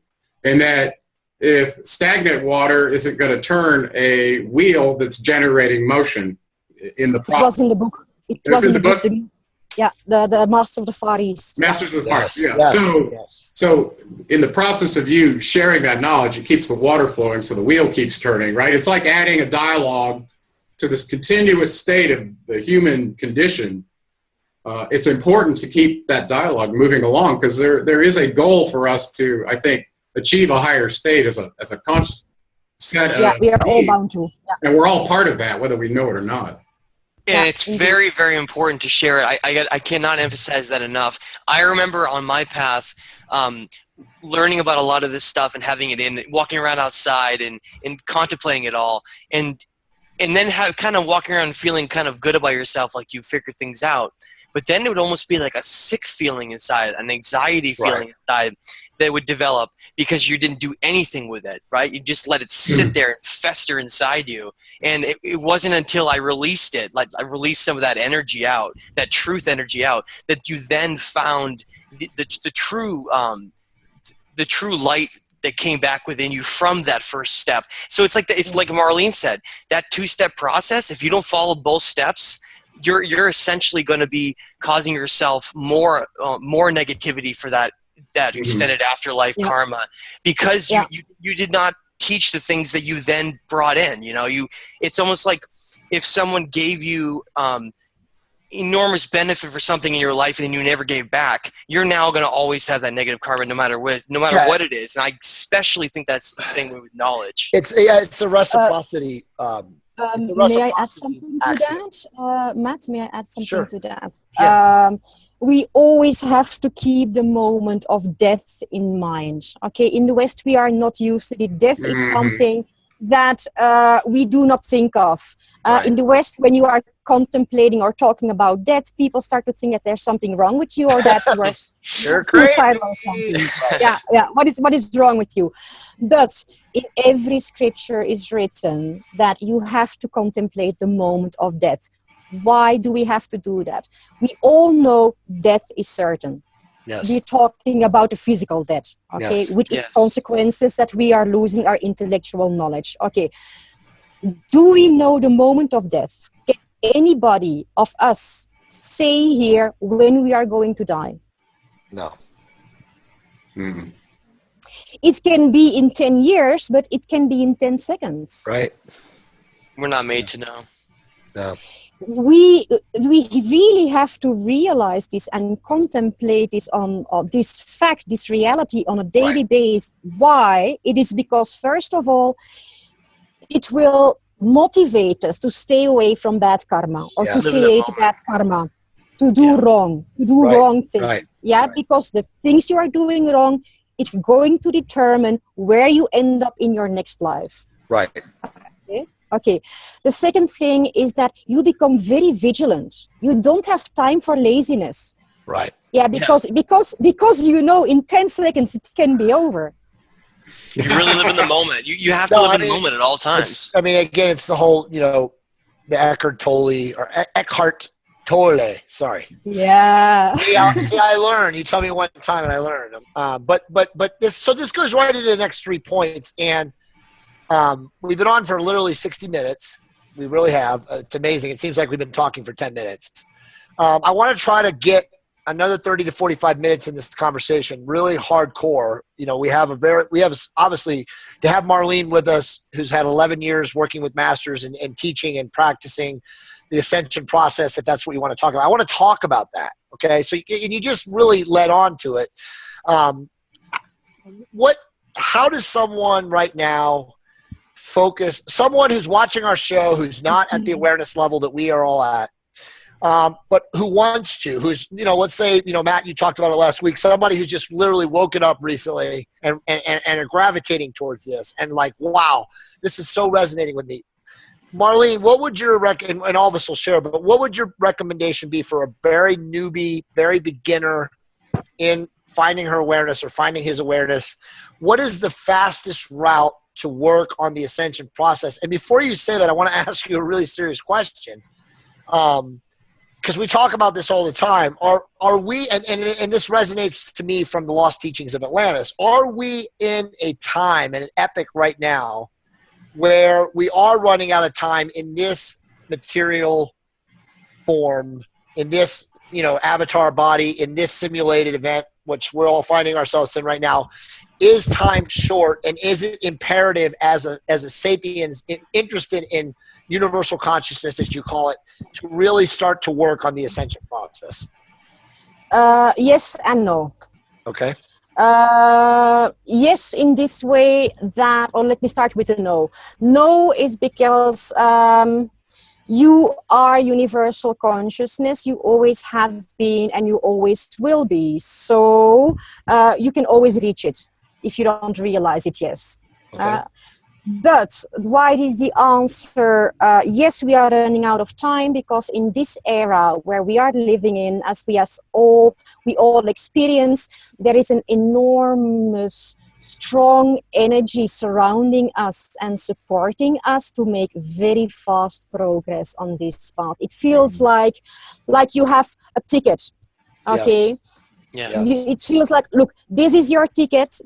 And that if stagnant water isn't going to turn a wheel that's generating motion in the process. It was in the book. It was in the book. The Master of the Far East. Masters of the Far East, So in the process of you sharing that knowledge, it keeps the water flowing so the wheel keeps turning, right? It's like adding a dialogue to this continuous state of the human condition. It's important to keep that dialogue moving along because there is a goal for us to, I think, achieve a higher state as a conscious set of we are all bound to. And we're all part of that, whether we know it or not. And it's very, very important to share it. I cannot emphasize that enough. I remember on my path learning about a lot of this stuff and having it walking around outside and contemplating it all. And then kind of walking around feeling kind of good about yourself, like you figured things out. But then it would almost be like a sick feeling inside, an anxiety feeling inside that would develop because you didn't do anything with it, right? You just let it sit there and fester inside you. And it wasn't until I released it, like I released some of that energy out, that truth energy out, that you then found the true light that came back within you from that first step. So it's like Marlene said, that 2-step process, if you don't follow both steps, you're essentially going to be causing yourself more negativity for that extended afterlife karma because you did not teach the things that you then brought in. It's almost like if someone gave you enormous benefit for something in your life and you never gave back, you're now going to always have that negative karma no matter what it is. And I especially think that's the same way with knowledge. It's a reciprocity. May I add something to that? Matt, may I add something to that? Yeah. We always have to keep the moment of death in mind. Okay, in the West, we are not used to it. Death is something that we do not think of. In the West, when you are contemplating or talking about death, people start to think that there's something wrong with you or that you are suicidal or something. Yeah. What is wrong with you? But in every scripture is written that you have to contemplate the moment of death. Why do we have to do that? We all know death is certain. Yes. We're talking about a physical death, okay, with its consequences that we are losing our intellectual knowledge. Okay, do we know the moment of death? Can anybody of us say here when we are going to die? No. Mm-hmm. It can be in 10 years, but it can be in 10 seconds. Right. We're not made to know. No. We really have to realize this and contemplate this on this fact, this reality on a daily basis. Why? It is because, first of all, it will motivate us to stay away from bad karma or to create bad karma, to do wrong, to do wrong things. Because the things you are doing wrong, it's going to determine where you end up in your next life. Right. Okay. The second thing is that you become very vigilant. You don't have time for laziness. Right. Yeah, because you know in 10 seconds it can be over. You really live in the moment. You have to live in the moment at all times. Again, it's the whole, the Eckhart Tolle, sorry. Yeah. See, I learn. You tell me one time and I learn. But this goes right into the next 3 points. And we've been on for literally 60 minutes. We really have. It's amazing. It seems like we've been talking for 10 minutes. I want to try to get another 30 to 45 minutes in this conversation, really hardcore. We have obviously to have Marlene with us, who's had 11 years working with masters and teaching and practicing the ascension process, if that's what you want to talk about. I want to talk about that. Okay. So you just really led on to it. How does someone right now focus, someone who's watching our show, who's not at the awareness level that we are all at, but who wants to, who's, let's say, Matt, you talked about it last week, somebody who's just literally woken up recently and are gravitating towards this and like, wow, this is so resonating with me. Marlene, what would your and all of us will share, but what would your recommendation be for a very newbie, very beginner in finding her awareness or finding his awareness? What is the fastest route to work on the ascension process? And before you say that, I want to ask you a really serious question. Because we talk about this all the time. Are we, and this resonates to me from the Lost Teachings of Atlantis, are we in a time, an epic right now, where we are running out of time in this material form, in this, avatar body, in this simulated event, which we're all finding ourselves in right now? Is time short, and is it imperative as a sapiens interested in universal consciousness, as you call it, to really start to work on the ascension process? Yes and no. Okay. Yes, in this way that, or let me start with a no. No is because you are universal consciousness. You always have been and you always will be. So you can always reach it if you don't realize it, yes. Okay. But why is the answer? Yes, we are running out of time because in this era where we are living in, as we all experience, there is an enormous, strong energy surrounding us and supporting us to make very fast progress on this path. It feels like you have a ticket, okay? Yes. Yeah. Yes. It feels like, look, this is your ticket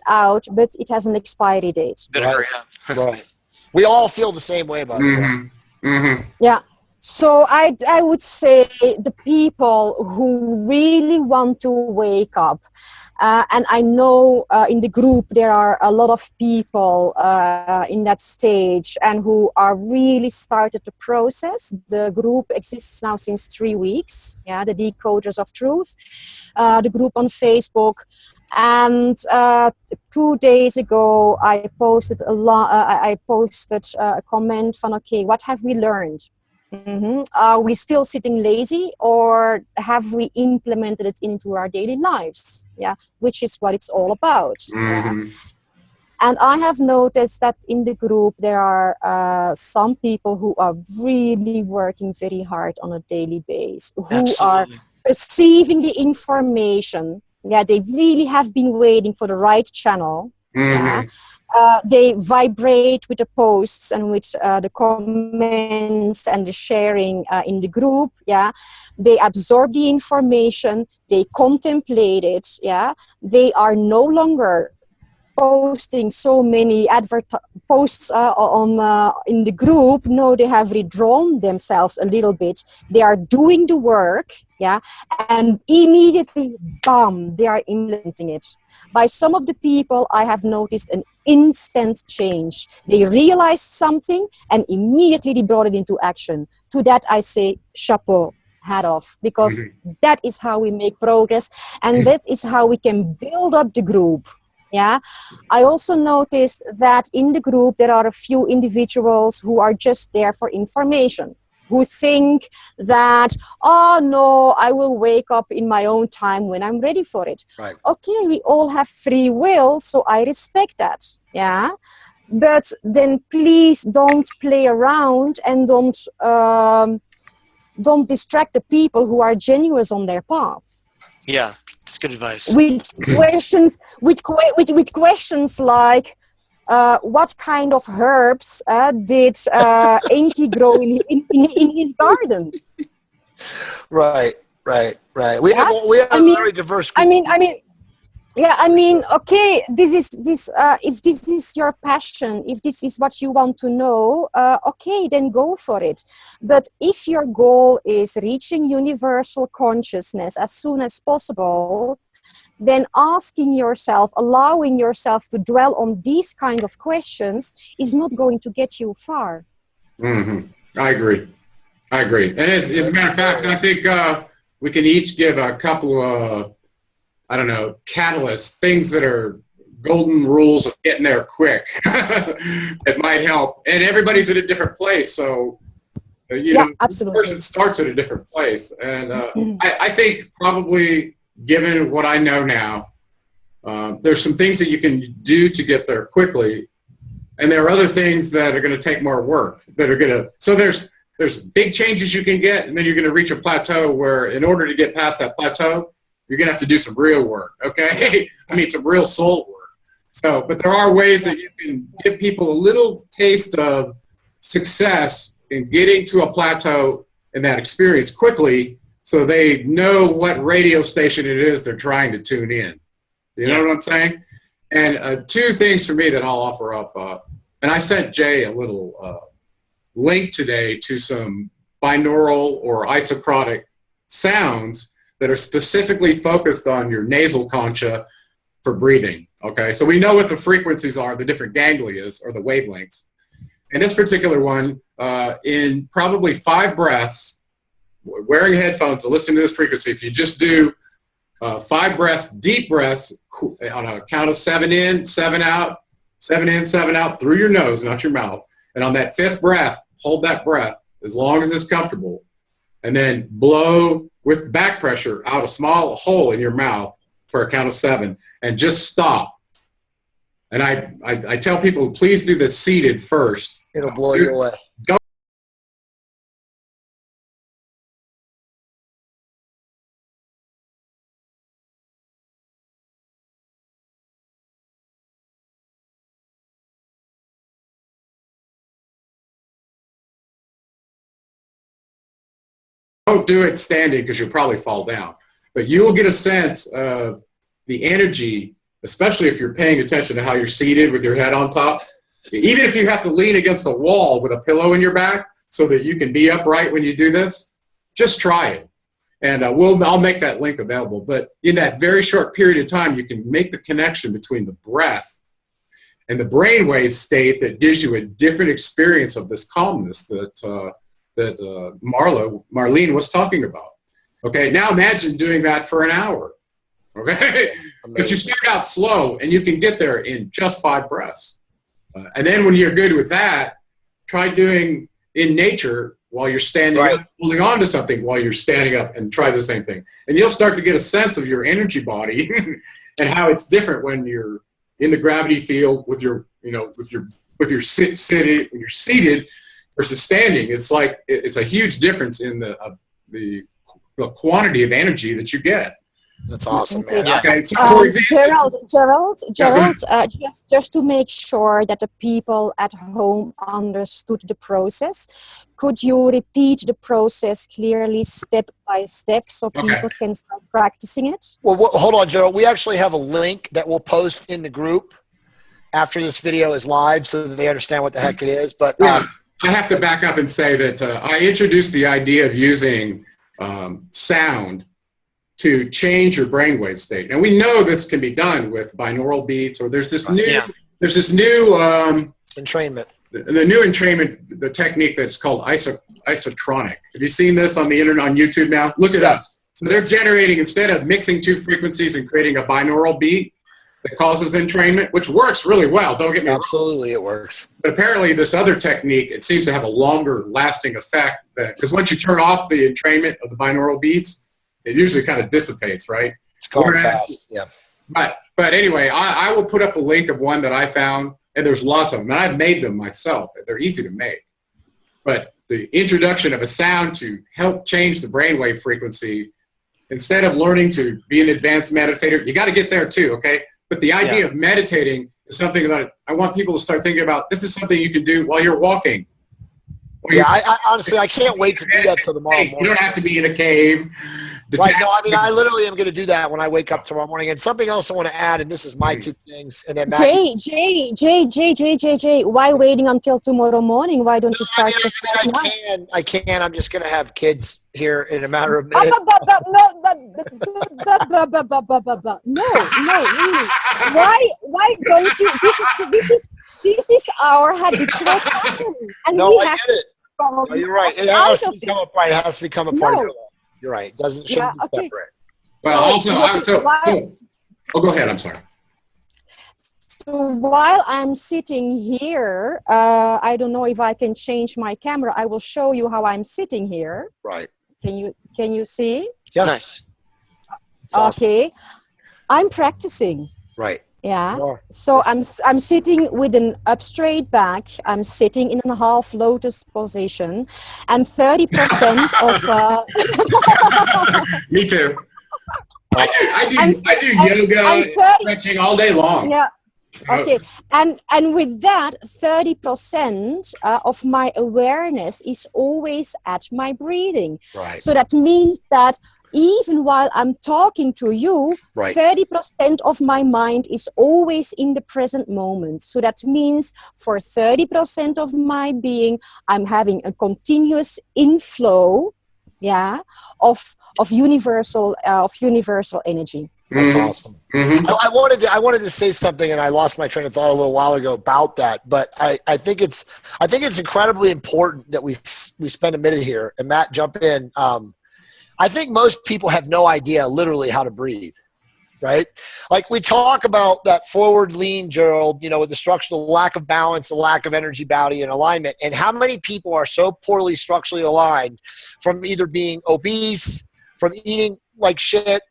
out, but it has an expiry date. Better hurry up. Right. We all feel the same way, by the way. Mm-hmm. Yeah. So I would say the people who really want to wake up And I know in the group there are a lot of people in that stage and who are really started the process. The group exists now since 3 weeks. Yeah, the Decoders of Truth, the group on Facebook. And 2 days ago, I posted a comment from, okay, what have we learned? Are we still sitting lazy, or have we implemented it into our daily lives? Yeah, which is what it's all about. Yeah. And I have noticed that in the group there are some people who are really working very hard on a daily basis, who are receiving the information. Yeah, they really have been waiting for the right channel. Yeah. They vibrate with the posts and with the comments and the sharing in the group. Yeah, they absorb the information, they contemplate it. Yeah, they are no longer posting so many posts in the group. No, they have withdrawn themselves a little bit. They are doing the work, yeah, and immediately, bam, they are implementing it. By some of the people, I have noticed an instant change. They realized something and immediately they brought it into action. To that I say, chapeau, hat off, because that is how we make progress, and that is how we can build up the group. Yeah, I also noticed that in the group there are a few individuals who are just there for information, who think that, oh no, I will wake up in my own time when I'm ready for it. Right. Okay, we all have free will, so I respect that. Yeah, but then please don't play around and don't distract the people who are genuine on their path. Yeah, that's good advice. With questions, with questions like, what kind of herbs did Enki grow in his garden? Right. We have a very diverse group. Okay, if this is your passion, if this is what you want to know, okay, then go for it. But if your goal is reaching universal consciousness as soon as possible, then asking yourself, allowing yourself to dwell on these kind of questions is not going to get you far. I agree. And as a matter of fact, I think we can each give a couple of, catalysts, things that are golden rules of getting there quick that might help. And everybody's at a different place. So, absolutely. The person starts at a different place. And I think probably, given what I know now, there's some things that you can do to get there quickly. And there are other things that are going to take more work so there's big changes you can get, and then you're going to reach a plateau where in order to get past that plateau, you're going to have to do some real work, okay? some real soul work. So, but there are ways that you can give people a little taste of success in getting to a plateau in that experience quickly so they know what radio station it is they're trying to tune in. You know what I'm saying? And two things for me that I'll offer up. And I sent Jay a little link today to some binaural or isocrotic sounds that are specifically focused on your nasal concha for breathing, okay? So we know what the frequencies are, the different ganglias or the wavelengths. And this particular one, in probably 5 breaths, wearing headphones and listening to this frequency, if you just do 5 breaths, deep breaths, on a count of 7 in, 7 out, 7 in, 7 out through your nose, not your mouth. And on that 5th breath, hold that breath as long as it's comfortable. And then blow with back pressure out a small hole in your mouth for a count of 7. And just stop. And I tell people, please do this seated first. It'll blow you away. Don't do it standing because you'll probably fall down. But you will get a sense of the energy, especially if you're paying attention to how you're seated with your head on top. Even if you have to lean against a wall with a pillow in your back so that you can be upright when you do this, just try it. And I'll make that link available. But in that very short period of time, you can make the connection between the breath and the brainwave state that gives you a different experience of this calmness that Marlene was talking about. Okay, now imagine doing that for an hour. Okay, but you start out slow, and you can get there in just 5 breaths. And then when you're good with that, try doing in nature while you're standing up, holding on to something while you're standing up, and try the same thing. And you'll start to get a sense of your energy body and how it's different when you're in the gravity field with your, seated versus standing. It's like, it's a huge difference in the quantity of energy that you get. That's awesome, man. Yeah. Okay, so for example, Gerald, just to make sure that the people at home understood the process, could you repeat the process clearly, step by step, so people can start practicing it? Well, hold on, Gerald. We actually have a link that we'll post in the group after this video is live so that they understand what the heck it is. But I have to back up and say that I introduced the idea of using sound to change your brainwave state. And we know this can be done with binaural beats, or there's this new entrainment. The new entrainment, the technique that's called isotronic. Have you seen this on the internet, on YouTube now? Look it up. So they're generating, instead of mixing 2 frequencies and creating a binaural beat that causes entrainment, which works really well, don't get me wrong. Absolutely, it works. But apparently this other technique, it seems to have a longer lasting effect, because once you turn off the entrainment of the binaural beats, it usually kind of dissipates, right? It's called fast, yeah. But anyway, I will put up a link of one that I found, and there's lots of them, and I've made them myself. They're easy to make. But the introduction of a sound to help change the brainwave frequency, instead of learning to be an advanced meditator, you got to get there too, okay? But the idea of meditating is something that I want people to start thinking about. This is something you can do while you're walking. I honestly, I can't wait to do that till tomorrow morning. You don't have to be in a cave. Right, no, I mean, I literally am going to do that when I wake up tomorrow morning. And something else I want to add, and this is my 2 things. And then Jay, why waiting until tomorrow morning? Why don't you start I can. I'm just going to have kids here in a matter of minutes. No, really. Why don't you? This is our habitual pattern. And no, I get it. No, you're right. It has to become a part of your life. You're right. It shouldn't be separate. Well, go ahead. I'm sorry. So while I'm sitting here, I don't know if I can change my camera. I will show you how I'm sitting here. Right. Can you see? Yeah. Nice. Okay. I'm practicing. Right. Yeah. So I'm sitting with an up straight back. I'm sitting in a half lotus position, and 30% of. Me too. I do yoga, stretching all day long. Yeah. Okay. And with that, 30% of my awareness is always at my breathing. Right. So that means that even while I'm talking to you, 30% of my mind is always in the present moment. So that means for 30% of my being, I'm having a continuous inflow, of universal energy. That's awesome. Mm-hmm. I wanted to say something, and I lost my train of thought a little while ago about that. But I think it's incredibly important that we spend a minute here. And Matt, jump in. I think most people have no idea literally how to breathe, right? Like we talk about that forward lean, Gerald, with the structural lack of balance, the lack of energy, body, and alignment. And how many people are so poorly structurally aligned from either being obese, from eating like shit,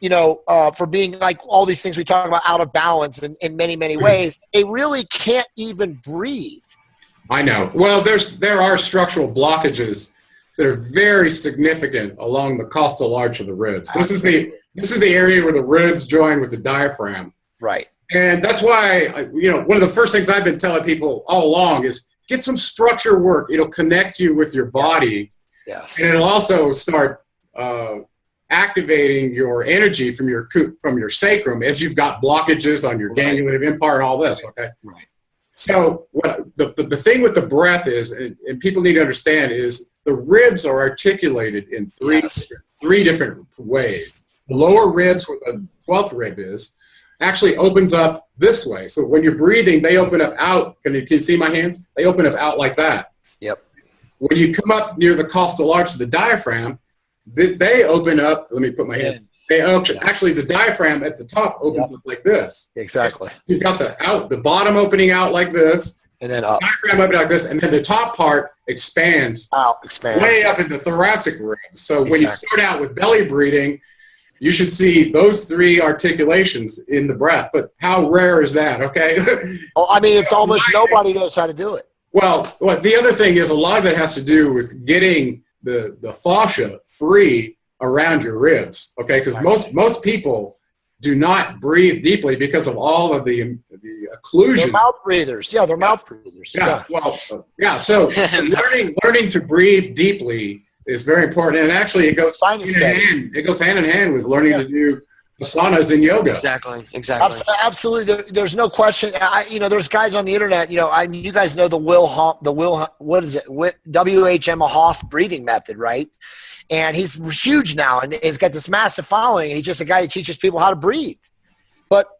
for being like all these things we talk about out of balance in many, many ways. They really can't even breathe. I know. Well, there are structural blockages that are very significant along the costal arch of the ribs. This is the area where the ribs join with the diaphragm. Right. And that's why, one of the first things I've been telling people all along is get some structure work. It'll connect you with your body. Yes. And it'll also start activating your energy from your sacrum if you've got blockages on your ganglion impart and all this, okay? Right. So the thing with the breath is, and people need to understand, is the ribs are articulated in three three different ways. The lower ribs, where the 12th rib is, actually opens up this way. So when you're breathing, they open up out. Can you see my hands? They open up out like that. Yep. When you come up near the costal arch of the diaphragm, they open up. Let me put my hand. They open, actually, the diaphragm at the top opens up like this. Exactly. You've got the bottom opening out like this, and then up. Diaphragm opening like this, and then the top part expands way up in the thoracic rib. So when you start out with belly breathing, you should see those three articulations in the breath. But how rare is that? Okay. Oh, I mean, it's almost nobody knows how to do it. Well, the other thing is a lot of it has to do with getting the fascia free around your ribs. Okay, because most people do not breathe deeply because of all of the occlusion. They're mouth breathers. Yeah, they're mouth breathers. Yeah. Well, yeah. So learning to breathe deeply is very important, and actually, it goes hand in hand. It goes hand in hand with learning to do asanas in yoga. Exactly. Absolutely. There's no question. There's guys on the internet. You guys know the what is it? WHM Hof breathing method, right? And he's huge now, and he's got this massive following. And he's just a guy who teaches people how to breathe.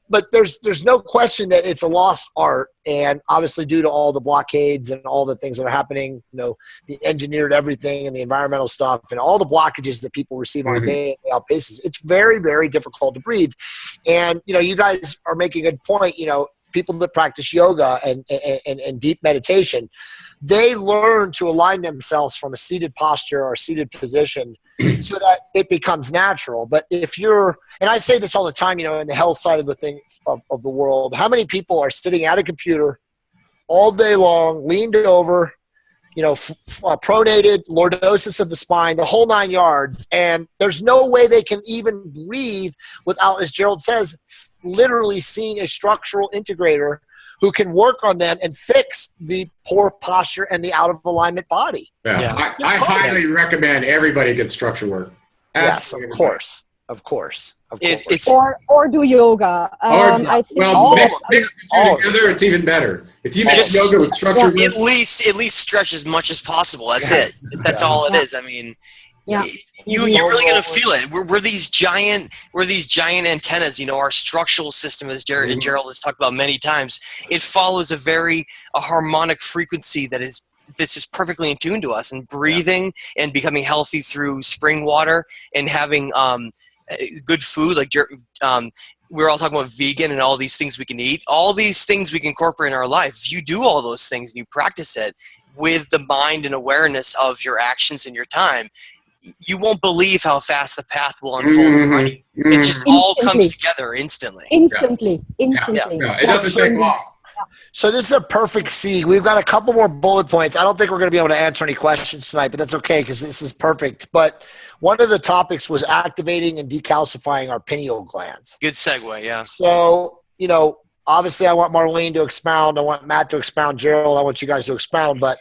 But there's no question that it's a lost art, and obviously due to all the blockades and all the things that are happening, the engineered everything and the environmental stuff and all the blockages that people receive on a day-to-day basis, it's very, very difficult to breathe. And you guys are making a good point. People that practice yoga and deep meditation, they learn to align themselves from a seated posture or a seated position so that it becomes natural. But if you're, and I say this all the time, in the health side of the thing of the world, how many people are sitting at a computer all day long, leaned over, pronated, lordosis of the spine, the whole 9 yards, and there's no way they can even breathe without, as Gerald says, literally seeing a structural integrator who can work on them and fix the poor posture and the out of alignment body. Yeah. I highly recommend everybody get structure work. Absolutely. Yes, of course. Or do yoga. I think mix the two together, it's even better. If you mix yoga with structure work, at least stretch as much as possible. That's it. That's all it is. I mean, you're really gonna feel it. We're these giant antennas. Our structural system, as Gerald has talked about many times, it follows a harmonic frequency that's just perfectly in tune to us. And breathing and becoming healthy through spring water and having good food, like we're all talking about vegan and all these things we can eat. All these things we can incorporate in our life. If you do all those things and you practice it with the mind and awareness of your actions and your time, you won't believe how fast the path will unfold. It just all comes together instantly. Instantly. It doesn't take long. So this is a perfect segue. We've got a couple more bullet points. I don't think we're going to be able to answer any questions tonight, but that's okay because this is perfect. But one of the topics was activating and decalcifying our pineal glands. Good segue, yeah. So, obviously I want Marlene to expound. I want Matt to expound. Gerald, I want you guys to expound. But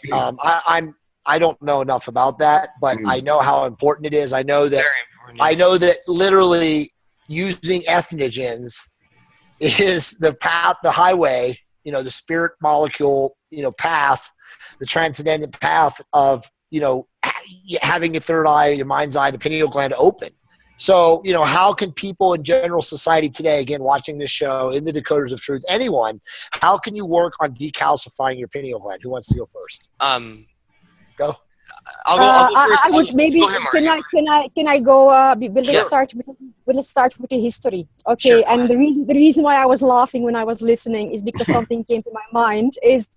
I don't know enough about that, but I know how important it is. I know that literally using ethnogens is the path, the highway, the spirit molecule, path, the transcendent path of, having your third eye, your mind's eye, the pineal gland open. So, how can people in general society today, again, watching this show, in the Decoders of Truth, anyone, how can you work on decalcifying your pineal gland? Who wants to go first? Go. I'll go first. I would maybe. Go ahead, can I go? Let's start with the history. Okay. Sure, and the reason why I was laughing when I was listening is because something came to my mind. Is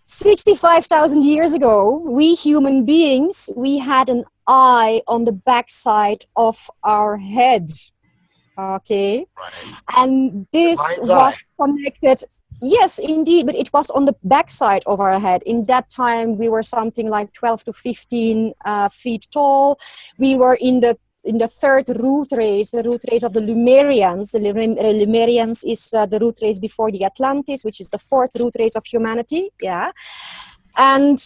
65,000 years ago, we human beings, we had an eye on the backside of our head. Okay. Right. And this was connected. Yes, indeed, but it was on the backside of our head. In that time, we were something like 12 to 15 feet tall. We were in the third root race, the root race of the Lemurians. The Lemurians is the root race before the Atlantis, which is the fourth root race of humanity. Yeah. And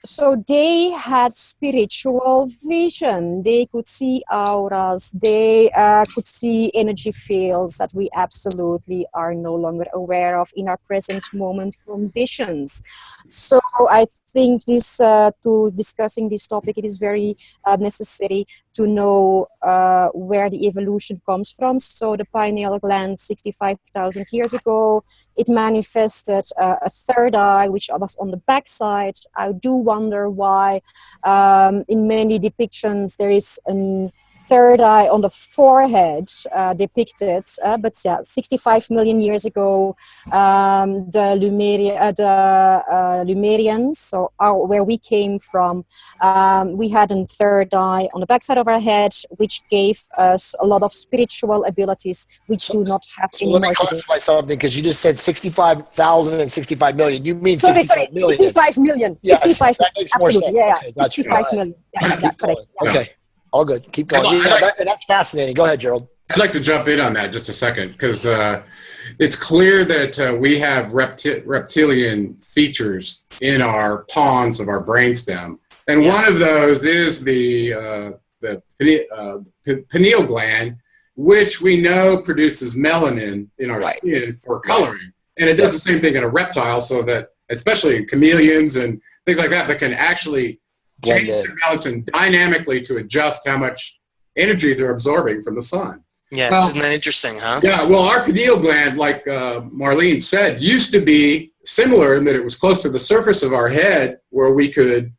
so they had spiritual vision. They could see auras. They could see energy fields that we absolutely are no longer aware of in our present moment conditions. So I think this, to discussing this topic, it is very necessary to know where the evolution comes from. So the pineal gland 65,000 years ago, it manifested a third eye, which was on the backside. I do wonder why in many depictions there is a third eye on the forehead depicted, but yeah, 65 million years ago, the Lemurians, so where we came from, we had a third eye on the backside of our head, which gave us a lot of spiritual abilities, which do not have So let me anymore today. classify something, because you just said 65,000 and 65 million. You mean 65 million. 65 million. Yes, 65, that makes more absolutely, sense. yeah, Okay, gotcha. 65 million. Yeah, correct. Yeah. Okay, all good. Keep going. That's fascinating. Go ahead, Gerald. I'd like to jump in on that just a second, because it's clear that we have reptilian features in our pons of our brainstem. And one of those is the pineal gland, which we know produces melanin in our skin for coloring. And it does the same thing in a reptile, so that, especially in chameleons and things like that, that can actually change their balance and dynamically to adjust how much energy they're absorbing from the sun. Yes, well, isn't that interesting, huh? Yeah, well, our pineal gland, like Marlene said, used to be similar in that it was close to the surface of our head, where we could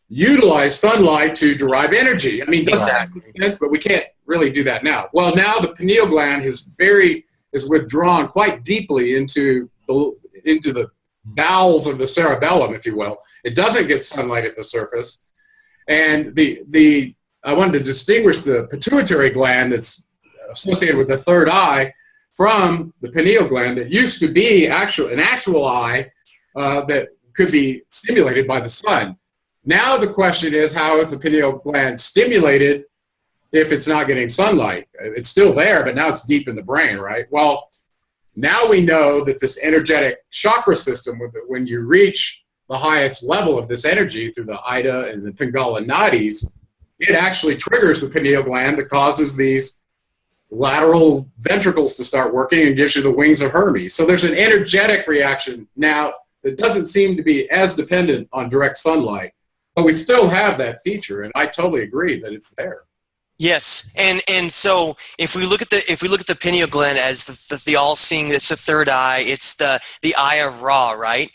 utilize sunlight to derive energy. I mean, doesn't make sense, but we can't really do that now. Well, now the pineal gland is withdrawn quite deeply into the bowels of the cerebellum, if you will. It doesn't get sunlight at the surface. And I wanted to distinguish the pituitary gland that's associated with the third eye from the pineal gland that used to be an actual eye that could be stimulated by the sun. Now the question is, how is the pineal gland stimulated if it's not getting sunlight? It's still there, but now it's deep in the brain, right? Well, now we know that this energetic chakra system, when you reach the highest level of this energy through the Ida and the Pingala nadis, it actually triggers the pineal gland that causes these lateral ventricles to start working and gives you the wings of Hermes. So there's an energetic reaction now that doesn't seem to be as dependent on direct sunlight, but we still have that feature, and I totally agree that it's there. Yes, and so if we look at the pineal gland as the all-seeing, it's the third eye, it's the eye of Ra, right?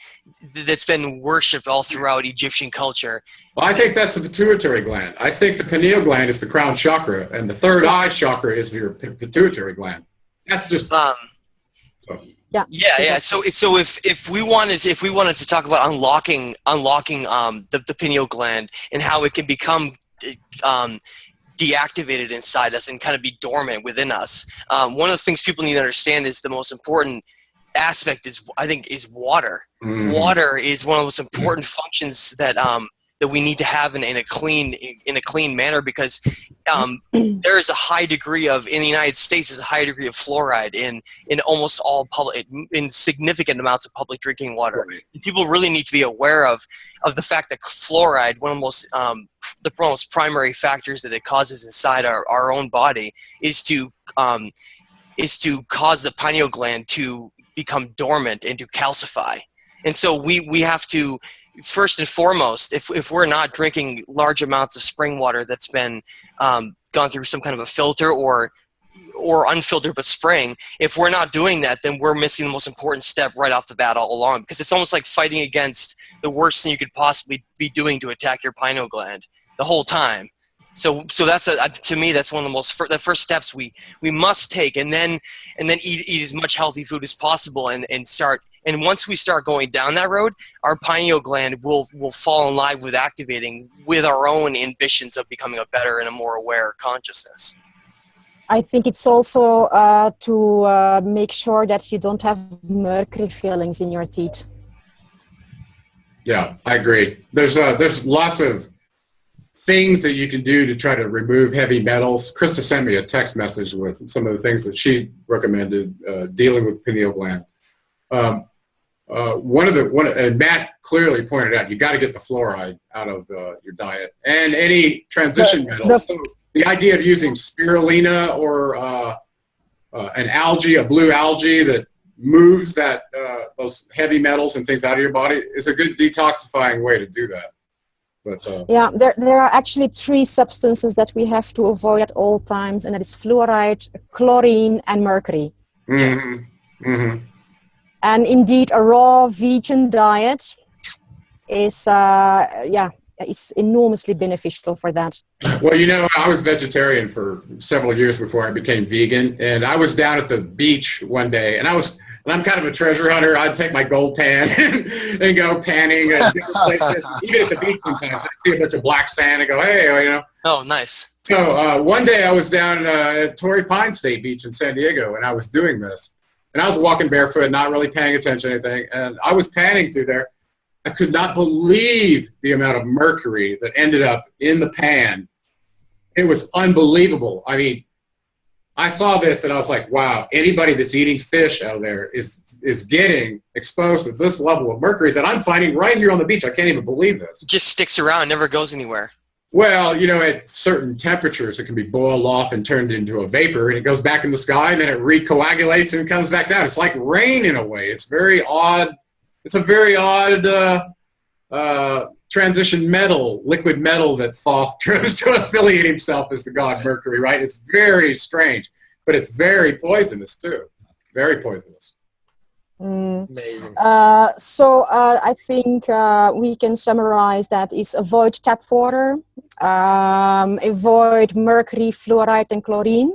That's been worshipped all throughout Egyptian culture. Well, I think that's the pituitary gland. I think the pineal gland is the crown chakra, and the third eye chakra is your pituitary gland. That's just Yeah. So if we wanted to talk about unlocking the pineal gland and how it can become deactivated inside us and kind of be dormant within us, one of the things people need to understand is the most important aspect is water. Mm-hmm. Water is one of the most important functions that we need to have in a clean manner, because there is a high degree of, in the United States, there's a high degree of fluoride in almost all in significant amounts of public drinking water. Right. People really need to be aware of the fact that fluoride, one of the most primary factors that it causes inside our own body, is to cause the pineal gland to become dormant and to calcify. And so we have to, first and foremost, if we're not drinking large amounts of spring water that's been gone through some kind of a filter or unfiltered but spring, if we're not doing that, then we're missing the most important step right off the bat all along, because it's almost like fighting against the worst thing you could possibly be doing to attack your pineal gland the whole time. So that's to me, that's one of the first steps we must take, and then eat as much healthy food as possible and start. And once we start going down that road, our pineal gland will fall in line with activating with our own ambitions of becoming a better and a more aware consciousness. I think it's also to make sure that you don't have mercury fillings in your teeth. Yeah, I agree. There's lots of things that you can do to try to remove heavy metals. Krista sent me a text message with some of the things that she recommended dealing with pineal gland. And Matt clearly pointed out, you got to get the fluoride out of your diet and any transition metals. So the idea of using spirulina or an algae, a blue algae that moves those heavy metals and things out of your body is a good detoxifying way to do that. But yeah, there are actually 3 substances that we have to avoid at all times, and that is fluoride, chlorine, and mercury. mm-hmm, mm-hmm. And indeed, a raw vegan diet is is enormously beneficial for that. Well, you know, I was vegetarian for several years before I became vegan, and I was down at the beach one day, and I'm kind of a treasure hunter. I'd take my gold pan and go panning at different places. Even at the beach sometimes, I'd see a bunch of black sand and go, hey, you know. Oh, nice. So one day I was down at Torrey Pine State Beach in San Diego, and I was doing this. And I was walking barefoot, not really paying attention to anything, and I was panning through there. I could not believe the amount of mercury that ended up in the pan. It was unbelievable. I mean, I saw this and I was like, wow, anybody that's eating fish out there is getting exposed to this level of mercury that I'm finding right here on the beach. I can't even believe this. It just sticks around, never goes anywhere. Well, you know, at certain temperatures, it can be boiled off and turned into a vapor, and it goes back in the sky, and then it recoagulates and comes back down. It's like rain in a way. It's very odd. It's a very odd transition metal, liquid metal that Thoth chose to affiliate himself as the god Mercury, right? It's very strange, but it's very poisonous too. Very poisonous. Amazing. So I think we can summarize that is avoid tap water, avoid mercury, fluoride, and chlorine.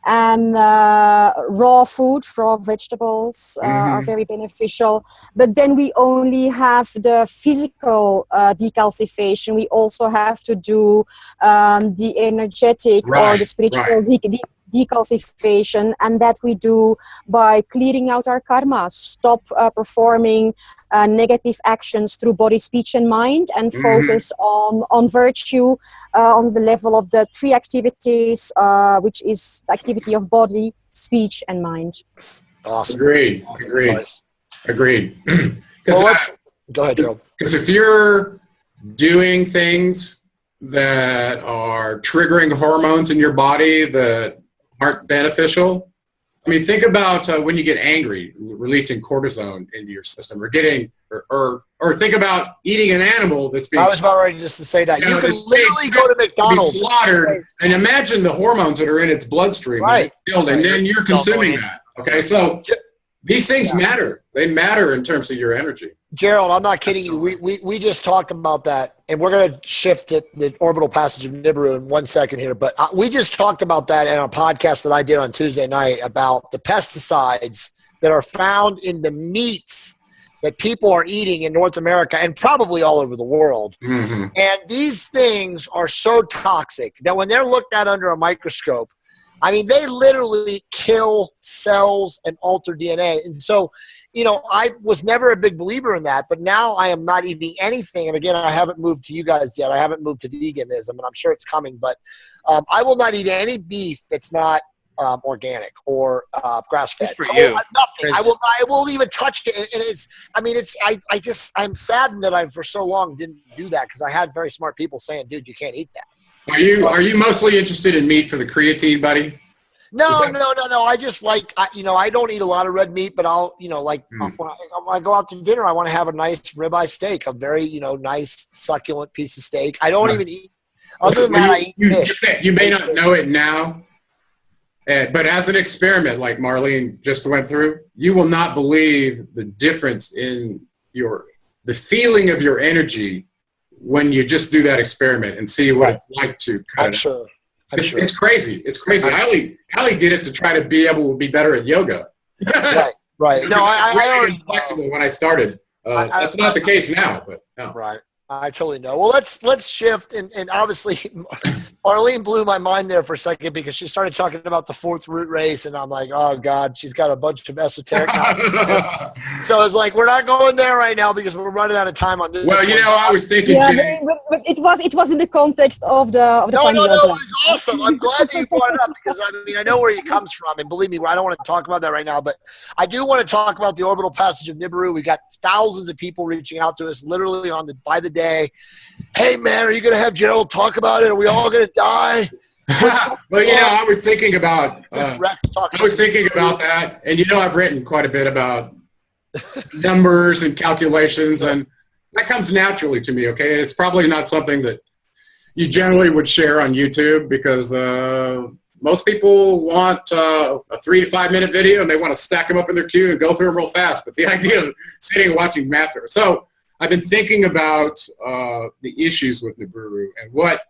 And raw food, raw vegetables are very beneficial. But then we only have the physical decalcifying. We also have to do the energetic or the spiritual decalcifying, and that we do by clearing out our karma, stop performing negative actions through body, speech, and mind, and focus on virtue on the level of the 3 activities, which is the activity of body, speech, and mind. Awesome. Agreed. Awesome. Agreed. Well, go ahead, Joe. Because if you're doing things that are triggering hormones in your body that aren't beneficial, I mean, think about when you get angry, releasing cortisone into your system, or getting, or think about eating an animal that's being. I was about ready just to say that. You could literally go to McDonald's, be slaughtered, and imagine the hormones that are in its bloodstream, right? And then you're consuming that. Okay, so these things matter. They matter in terms of your energy. Gerald, I'm not kidding you. We just talked about that, and we're going to shift to the orbital passage of Nibiru in 1 second here. But we just talked about that in a podcast that I did on Tuesday night about the pesticides that are found in the meats that people are eating in North America and probably all over the world. And these things are so toxic that when they're looked at under a microscope, I mean, they literally kill cells and alter DNA. And so, you know, I was never a big believer in that, but now I am not eating anything. And again, I haven't moved to you guys yet. I haven't moved to veganism, and I'm sure it's coming, but I will not eat any beef that's not organic or grass-fed. Good for you. Nothing. I won't even touch it. And it's, I mean, it's, I'm saddened that I for so long didn't do that, because I had very smart people saying, dude, you can't eat that. Are you mostly interested in meat for the creatine, buddy? No. I just like, I don't eat a lot of red meat, but I'll, when I go out to dinner, I want to have a nice ribeye steak, a very, nice succulent piece of steak. I don't even eat, other than that, I eat fish. You may not know it now, but as an experiment, like Marlene just went through, you will not believe the difference in the feeling of your energy when you just do that experiment and see what it's like to cut it. Sure. It's crazy. It's crazy. Ali did it to try to be able to be better at yoga. Right. No, I already flexible when I started. That's not the case now, but no. Right. I totally know. Well, let's shift, and obviously, Marlene blew my mind there for a second, because she started talking about the 4th root race, and I'm like, oh God, she's got a bunch of esoteric knowledge. So it's like, we're not going there right now because we're running out of time on this. Well, I was thinking, but it was in the context of the No, it was awesome. I'm glad that you brought it up, because I know where he comes from, and believe me, I don't want to talk about that right now, but I do want to talk about the orbital passage of Nibiru. We got thousands of people reaching out to us, literally by the day. Hey man, are you gonna have Gerald talk about it? Are we all gonna die? Well, I was thinking about that, and I've written quite a bit about numbers and calculations, and that comes naturally to me, okay? And it's probably not something that you generally would share on YouTube because most people want a 3 to 5 minute video and they want to stack them up in their queue and go through them real fast. But the idea of sitting and watching master. So I've been thinking about the issues with Nibiru and what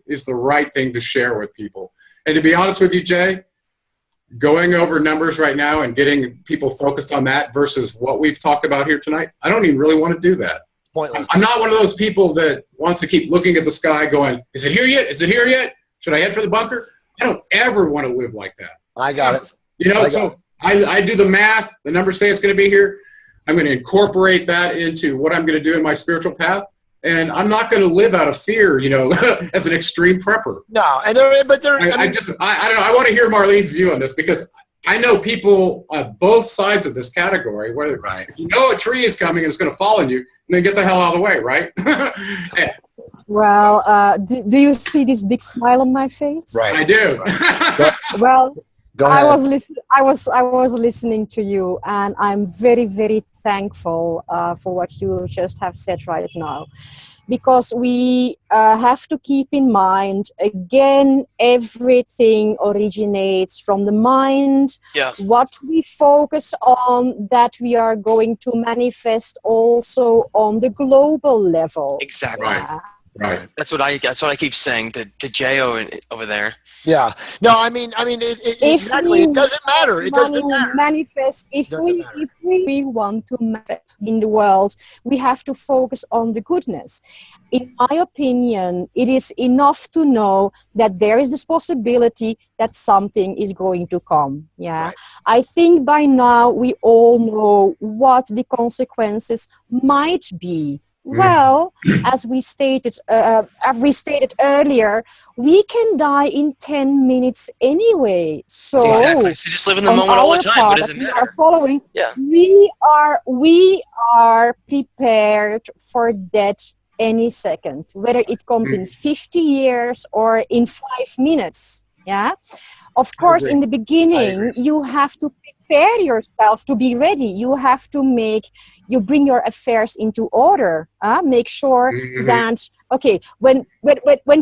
is the right thing to share with people. And to be honest with you, Jay, going over numbers right now and getting people focused on that versus what we've talked about here tonight, I don't even really want to do that. Pointless. I'm not one of those people that wants to keep looking at the sky going, is it here yet? Is it here yet? Should I head for the bunker? I don't ever want to live like that. I got it. You know, so I do the math. The numbers say it's going to be here. I'm going to incorporate that into what I'm going to do in my spiritual path. And I'm not going to live out of fear, you know, as an extreme prepper. No, and I don't know. I want to hear Marlene's view on this because I know people on both sides of this category, where if you know a tree is coming and it's going to fall on you, then get the hell out of the way, right? Well, do you see this big smile on my face? Right. I do. Well, Go ahead. I was listening to you, and I'm very, very thankful for what you just have said right now, because we have to keep in mind again, everything originates from the mind. Yeah. What we focus on, that we are going to manifest also on the global level. Exactly. Right. That's what I keep saying to Jo over there. Yeah. No, I mean, exactly. It doesn't matter. It doesn't matter. Manifest. If we want to manifest in the world, we have to focus on the goodness. In my opinion, it is enough to know that there is this possibility that something is going to come. Yeah. Right. I think by now we all know what the consequences might be. Well, as we stated earlier, we can die in 10 minutes anyway. So exactly. So just live in the moment all the time. What does it matter? We are following. Yeah. We are prepared for death any second, whether it comes in 50 years or in 5 minutes. Yeah. Of course, in the beginning, you have to prepare yourself to be ready. You have to bring your affairs into order. Make sure that, okay, when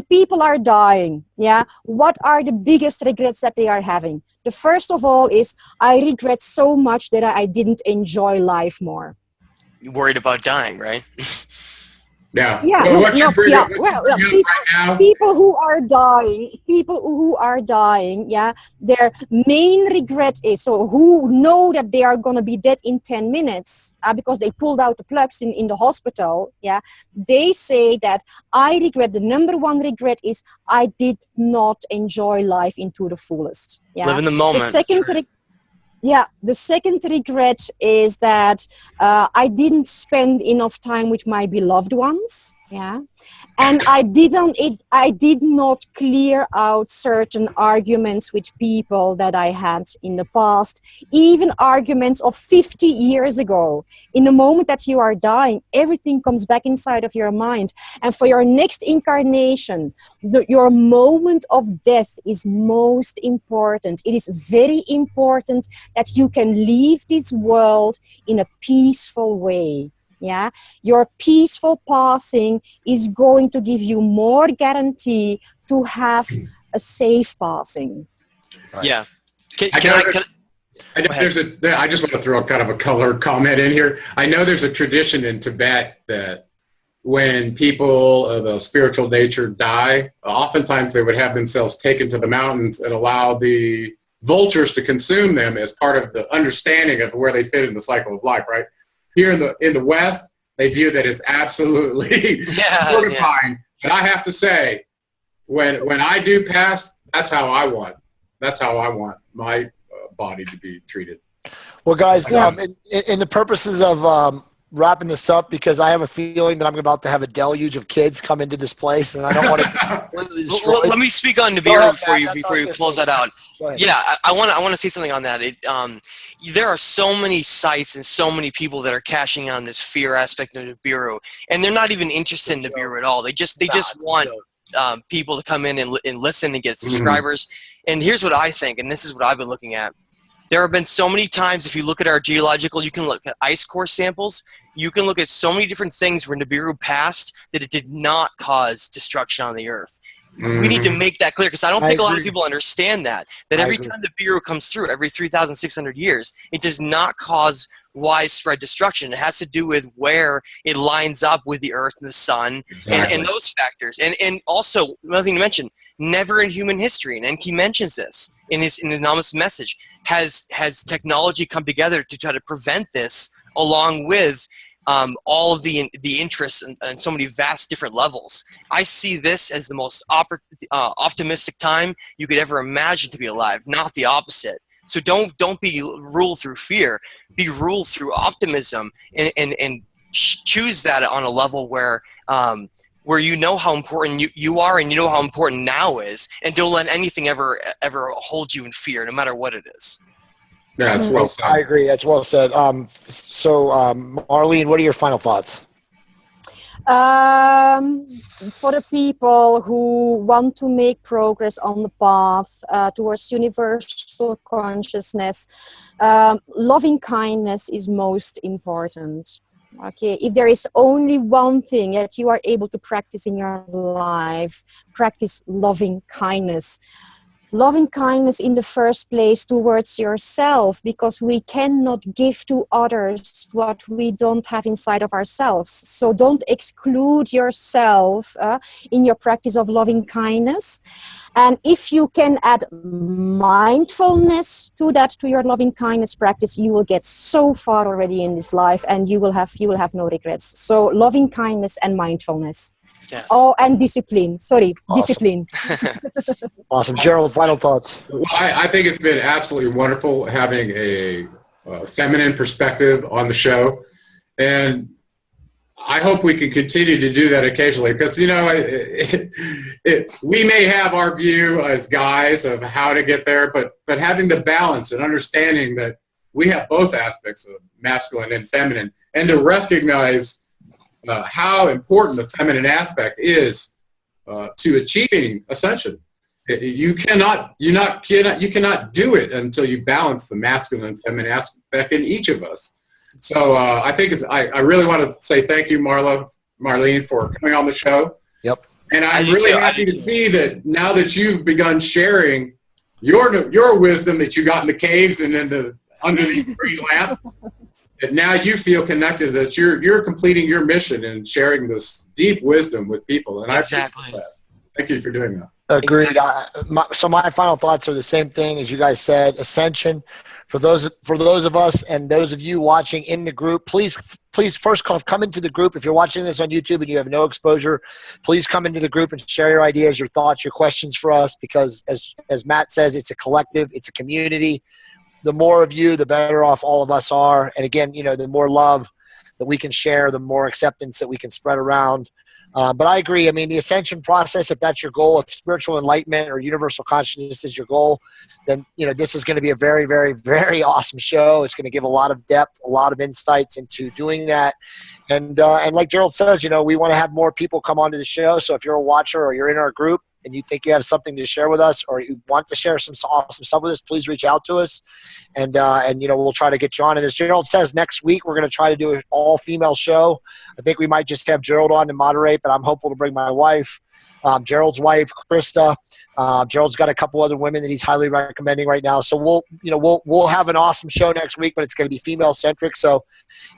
people are dying, yeah, what are the biggest regrets that they are having? The first of all is, I regret so much that I didn't enjoy life more. You're worried about dying, right? Yeah. People who are dying, yeah, their main regret is, so who know that they are going to be dead in 10 minutes because they pulled out the plugs in the hospital, yeah, they say that the number one regret is, I did not enjoy life into the fullest. Yeah. Live in the moment. The second regret is that I didn't spend enough time with my beloved ones. Yeah, and I did not clear out certain arguments with people that I had in the past, even arguments of 50 years ago. In the moment that you are dying, everything comes back inside of your mind. And for your next incarnation, your moment of death is most important. It is very important that you can leave this world in a peaceful way. Yeah, your peaceful passing is going to give you more guarantee to have a safe passing. Right. Yeah. I just want to throw kind of a color comment in here. I know there's a tradition in Tibet that when people of a spiritual nature die, oftentimes they would have themselves taken to the mountains and allow the vultures to consume them as part of the understanding of where they fit in the cycle of life, right? Here in the West, they view that as absolutely mortifying. But I have to say, when I do pass, that's how I want my body to be treated. Well, guys, in the purposes of wrapping this up, because I have a feeling that I'm about to have a deluge of kids come into this place, and I don't want to completely destroy it. Let me speak on Nibiru before you close that out. Yeah, I want to say something on that. There are so many sites and so many people that are cashing on this fear aspect of Nibiru, and they're not even interested in Nibiru at all. They just want people to come in and listen and get subscribers. And here's what I think, and this is what I've been looking at. There have been so many times, if you look at our geological, you can look at ice core samples. you can look at so many different things where Nibiru passed that it did not cause destruction on the earth. We need to make that clear, because I don't think a lot of people understand that every time the Nibiru comes through, every 3,600 years, it does not cause widespread destruction. It has to do with where it lines up with the earth and the sun, and those factors. And also, another thing to mention, never in human history, and Enki mentions this in his anonymous message, has technology come together to try to prevent this, along with all of the interests and so many vast different levels. I see this as the most optimistic time you could ever imagine to be alive, not the opposite. So don't be ruled through fear. Be ruled through optimism, and choose that on a level where you know how important you are, and you know how important now is, and don't let anything ever hold you in fear, no matter what it is. Yeah, that's well said. I agree. That's well said. Marlene, what are your final thoughts? For the people who want to make progress on the path towards universal consciousness, loving kindness is most important. Okay, if there is only one thing that you are able to practice in your life, practice loving kindness. Loving kindness in the first place towards yourself, because we cannot give to others what we don't have inside of ourselves. So don't exclude yourself in your practice of loving kindness. And if you can add mindfulness to your loving kindness practice, you will get so far already in this life, and you will have no regrets. So loving kindness and mindfulness. Yes. Oh, and discipline. Sorry, Awesome. Discipline. Awesome. Gerald, final thoughts. Well, I think it's been absolutely wonderful having a feminine perspective on the show. And I hope we can continue to do that occasionally, because, we may have our view as guys of how to get there, but having the balance and understanding that we have both aspects of masculine and feminine, and to recognize how important the feminine aspect is to achieving ascension. You cannot do it until you balance the masculine and feminine aspect in each of us. So I think I really want to say thank you, Marlene, for coming on the show. Yep. And I'm really happy to see that now that you've begun sharing your wisdom that you got in the caves and under the green lamp, that now you feel connected, that you're completing your mission and sharing this deep wisdom with people. And Exactly. I appreciate that. Thank you for doing that. Agreed. So my final thoughts are the same thing as you guys said. Ascension. For those of us and those of you watching in the group, please first come into the group. If you're watching this on YouTube and you have no exposure, please come into the group and share your ideas, your thoughts, your questions for us, because as Matt says, it's a collective, it's a community. The more of you, the better off all of us are. And again, the more love that we can share, the more acceptance that we can spread around. But I agree. I mean, the ascension process, if that's your goal, if spiritual enlightenment or universal consciousness is your goal, then, this is going to be a very, very, very awesome show. It's going to give a lot of depth, a lot of insights into doing that. And like Gerald says, we want to have more people come onto the show. So if you're a watcher or you're in our group and you think you have something to share with us, or you want to share some awesome stuff with us, please reach out to us. And we'll try to get you on. And as Gerald says, next week, we're going to try to do an all-female show. I think we might just have Gerald on to moderate, but I'm hopeful to bring my wife, Gerald's wife, Krista. Gerald's got a couple other women that he's highly recommending right now. So we'll have an awesome show next week, but it's going to be female-centric. So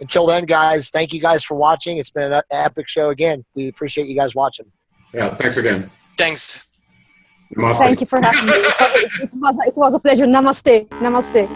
until then, guys, thank you guys for watching. It's been an epic show again. We appreciate you guys watching. Yeah, thanks again. Thanks. Namaste. Thank you for having me. It was a pleasure. Namaste. Namaste.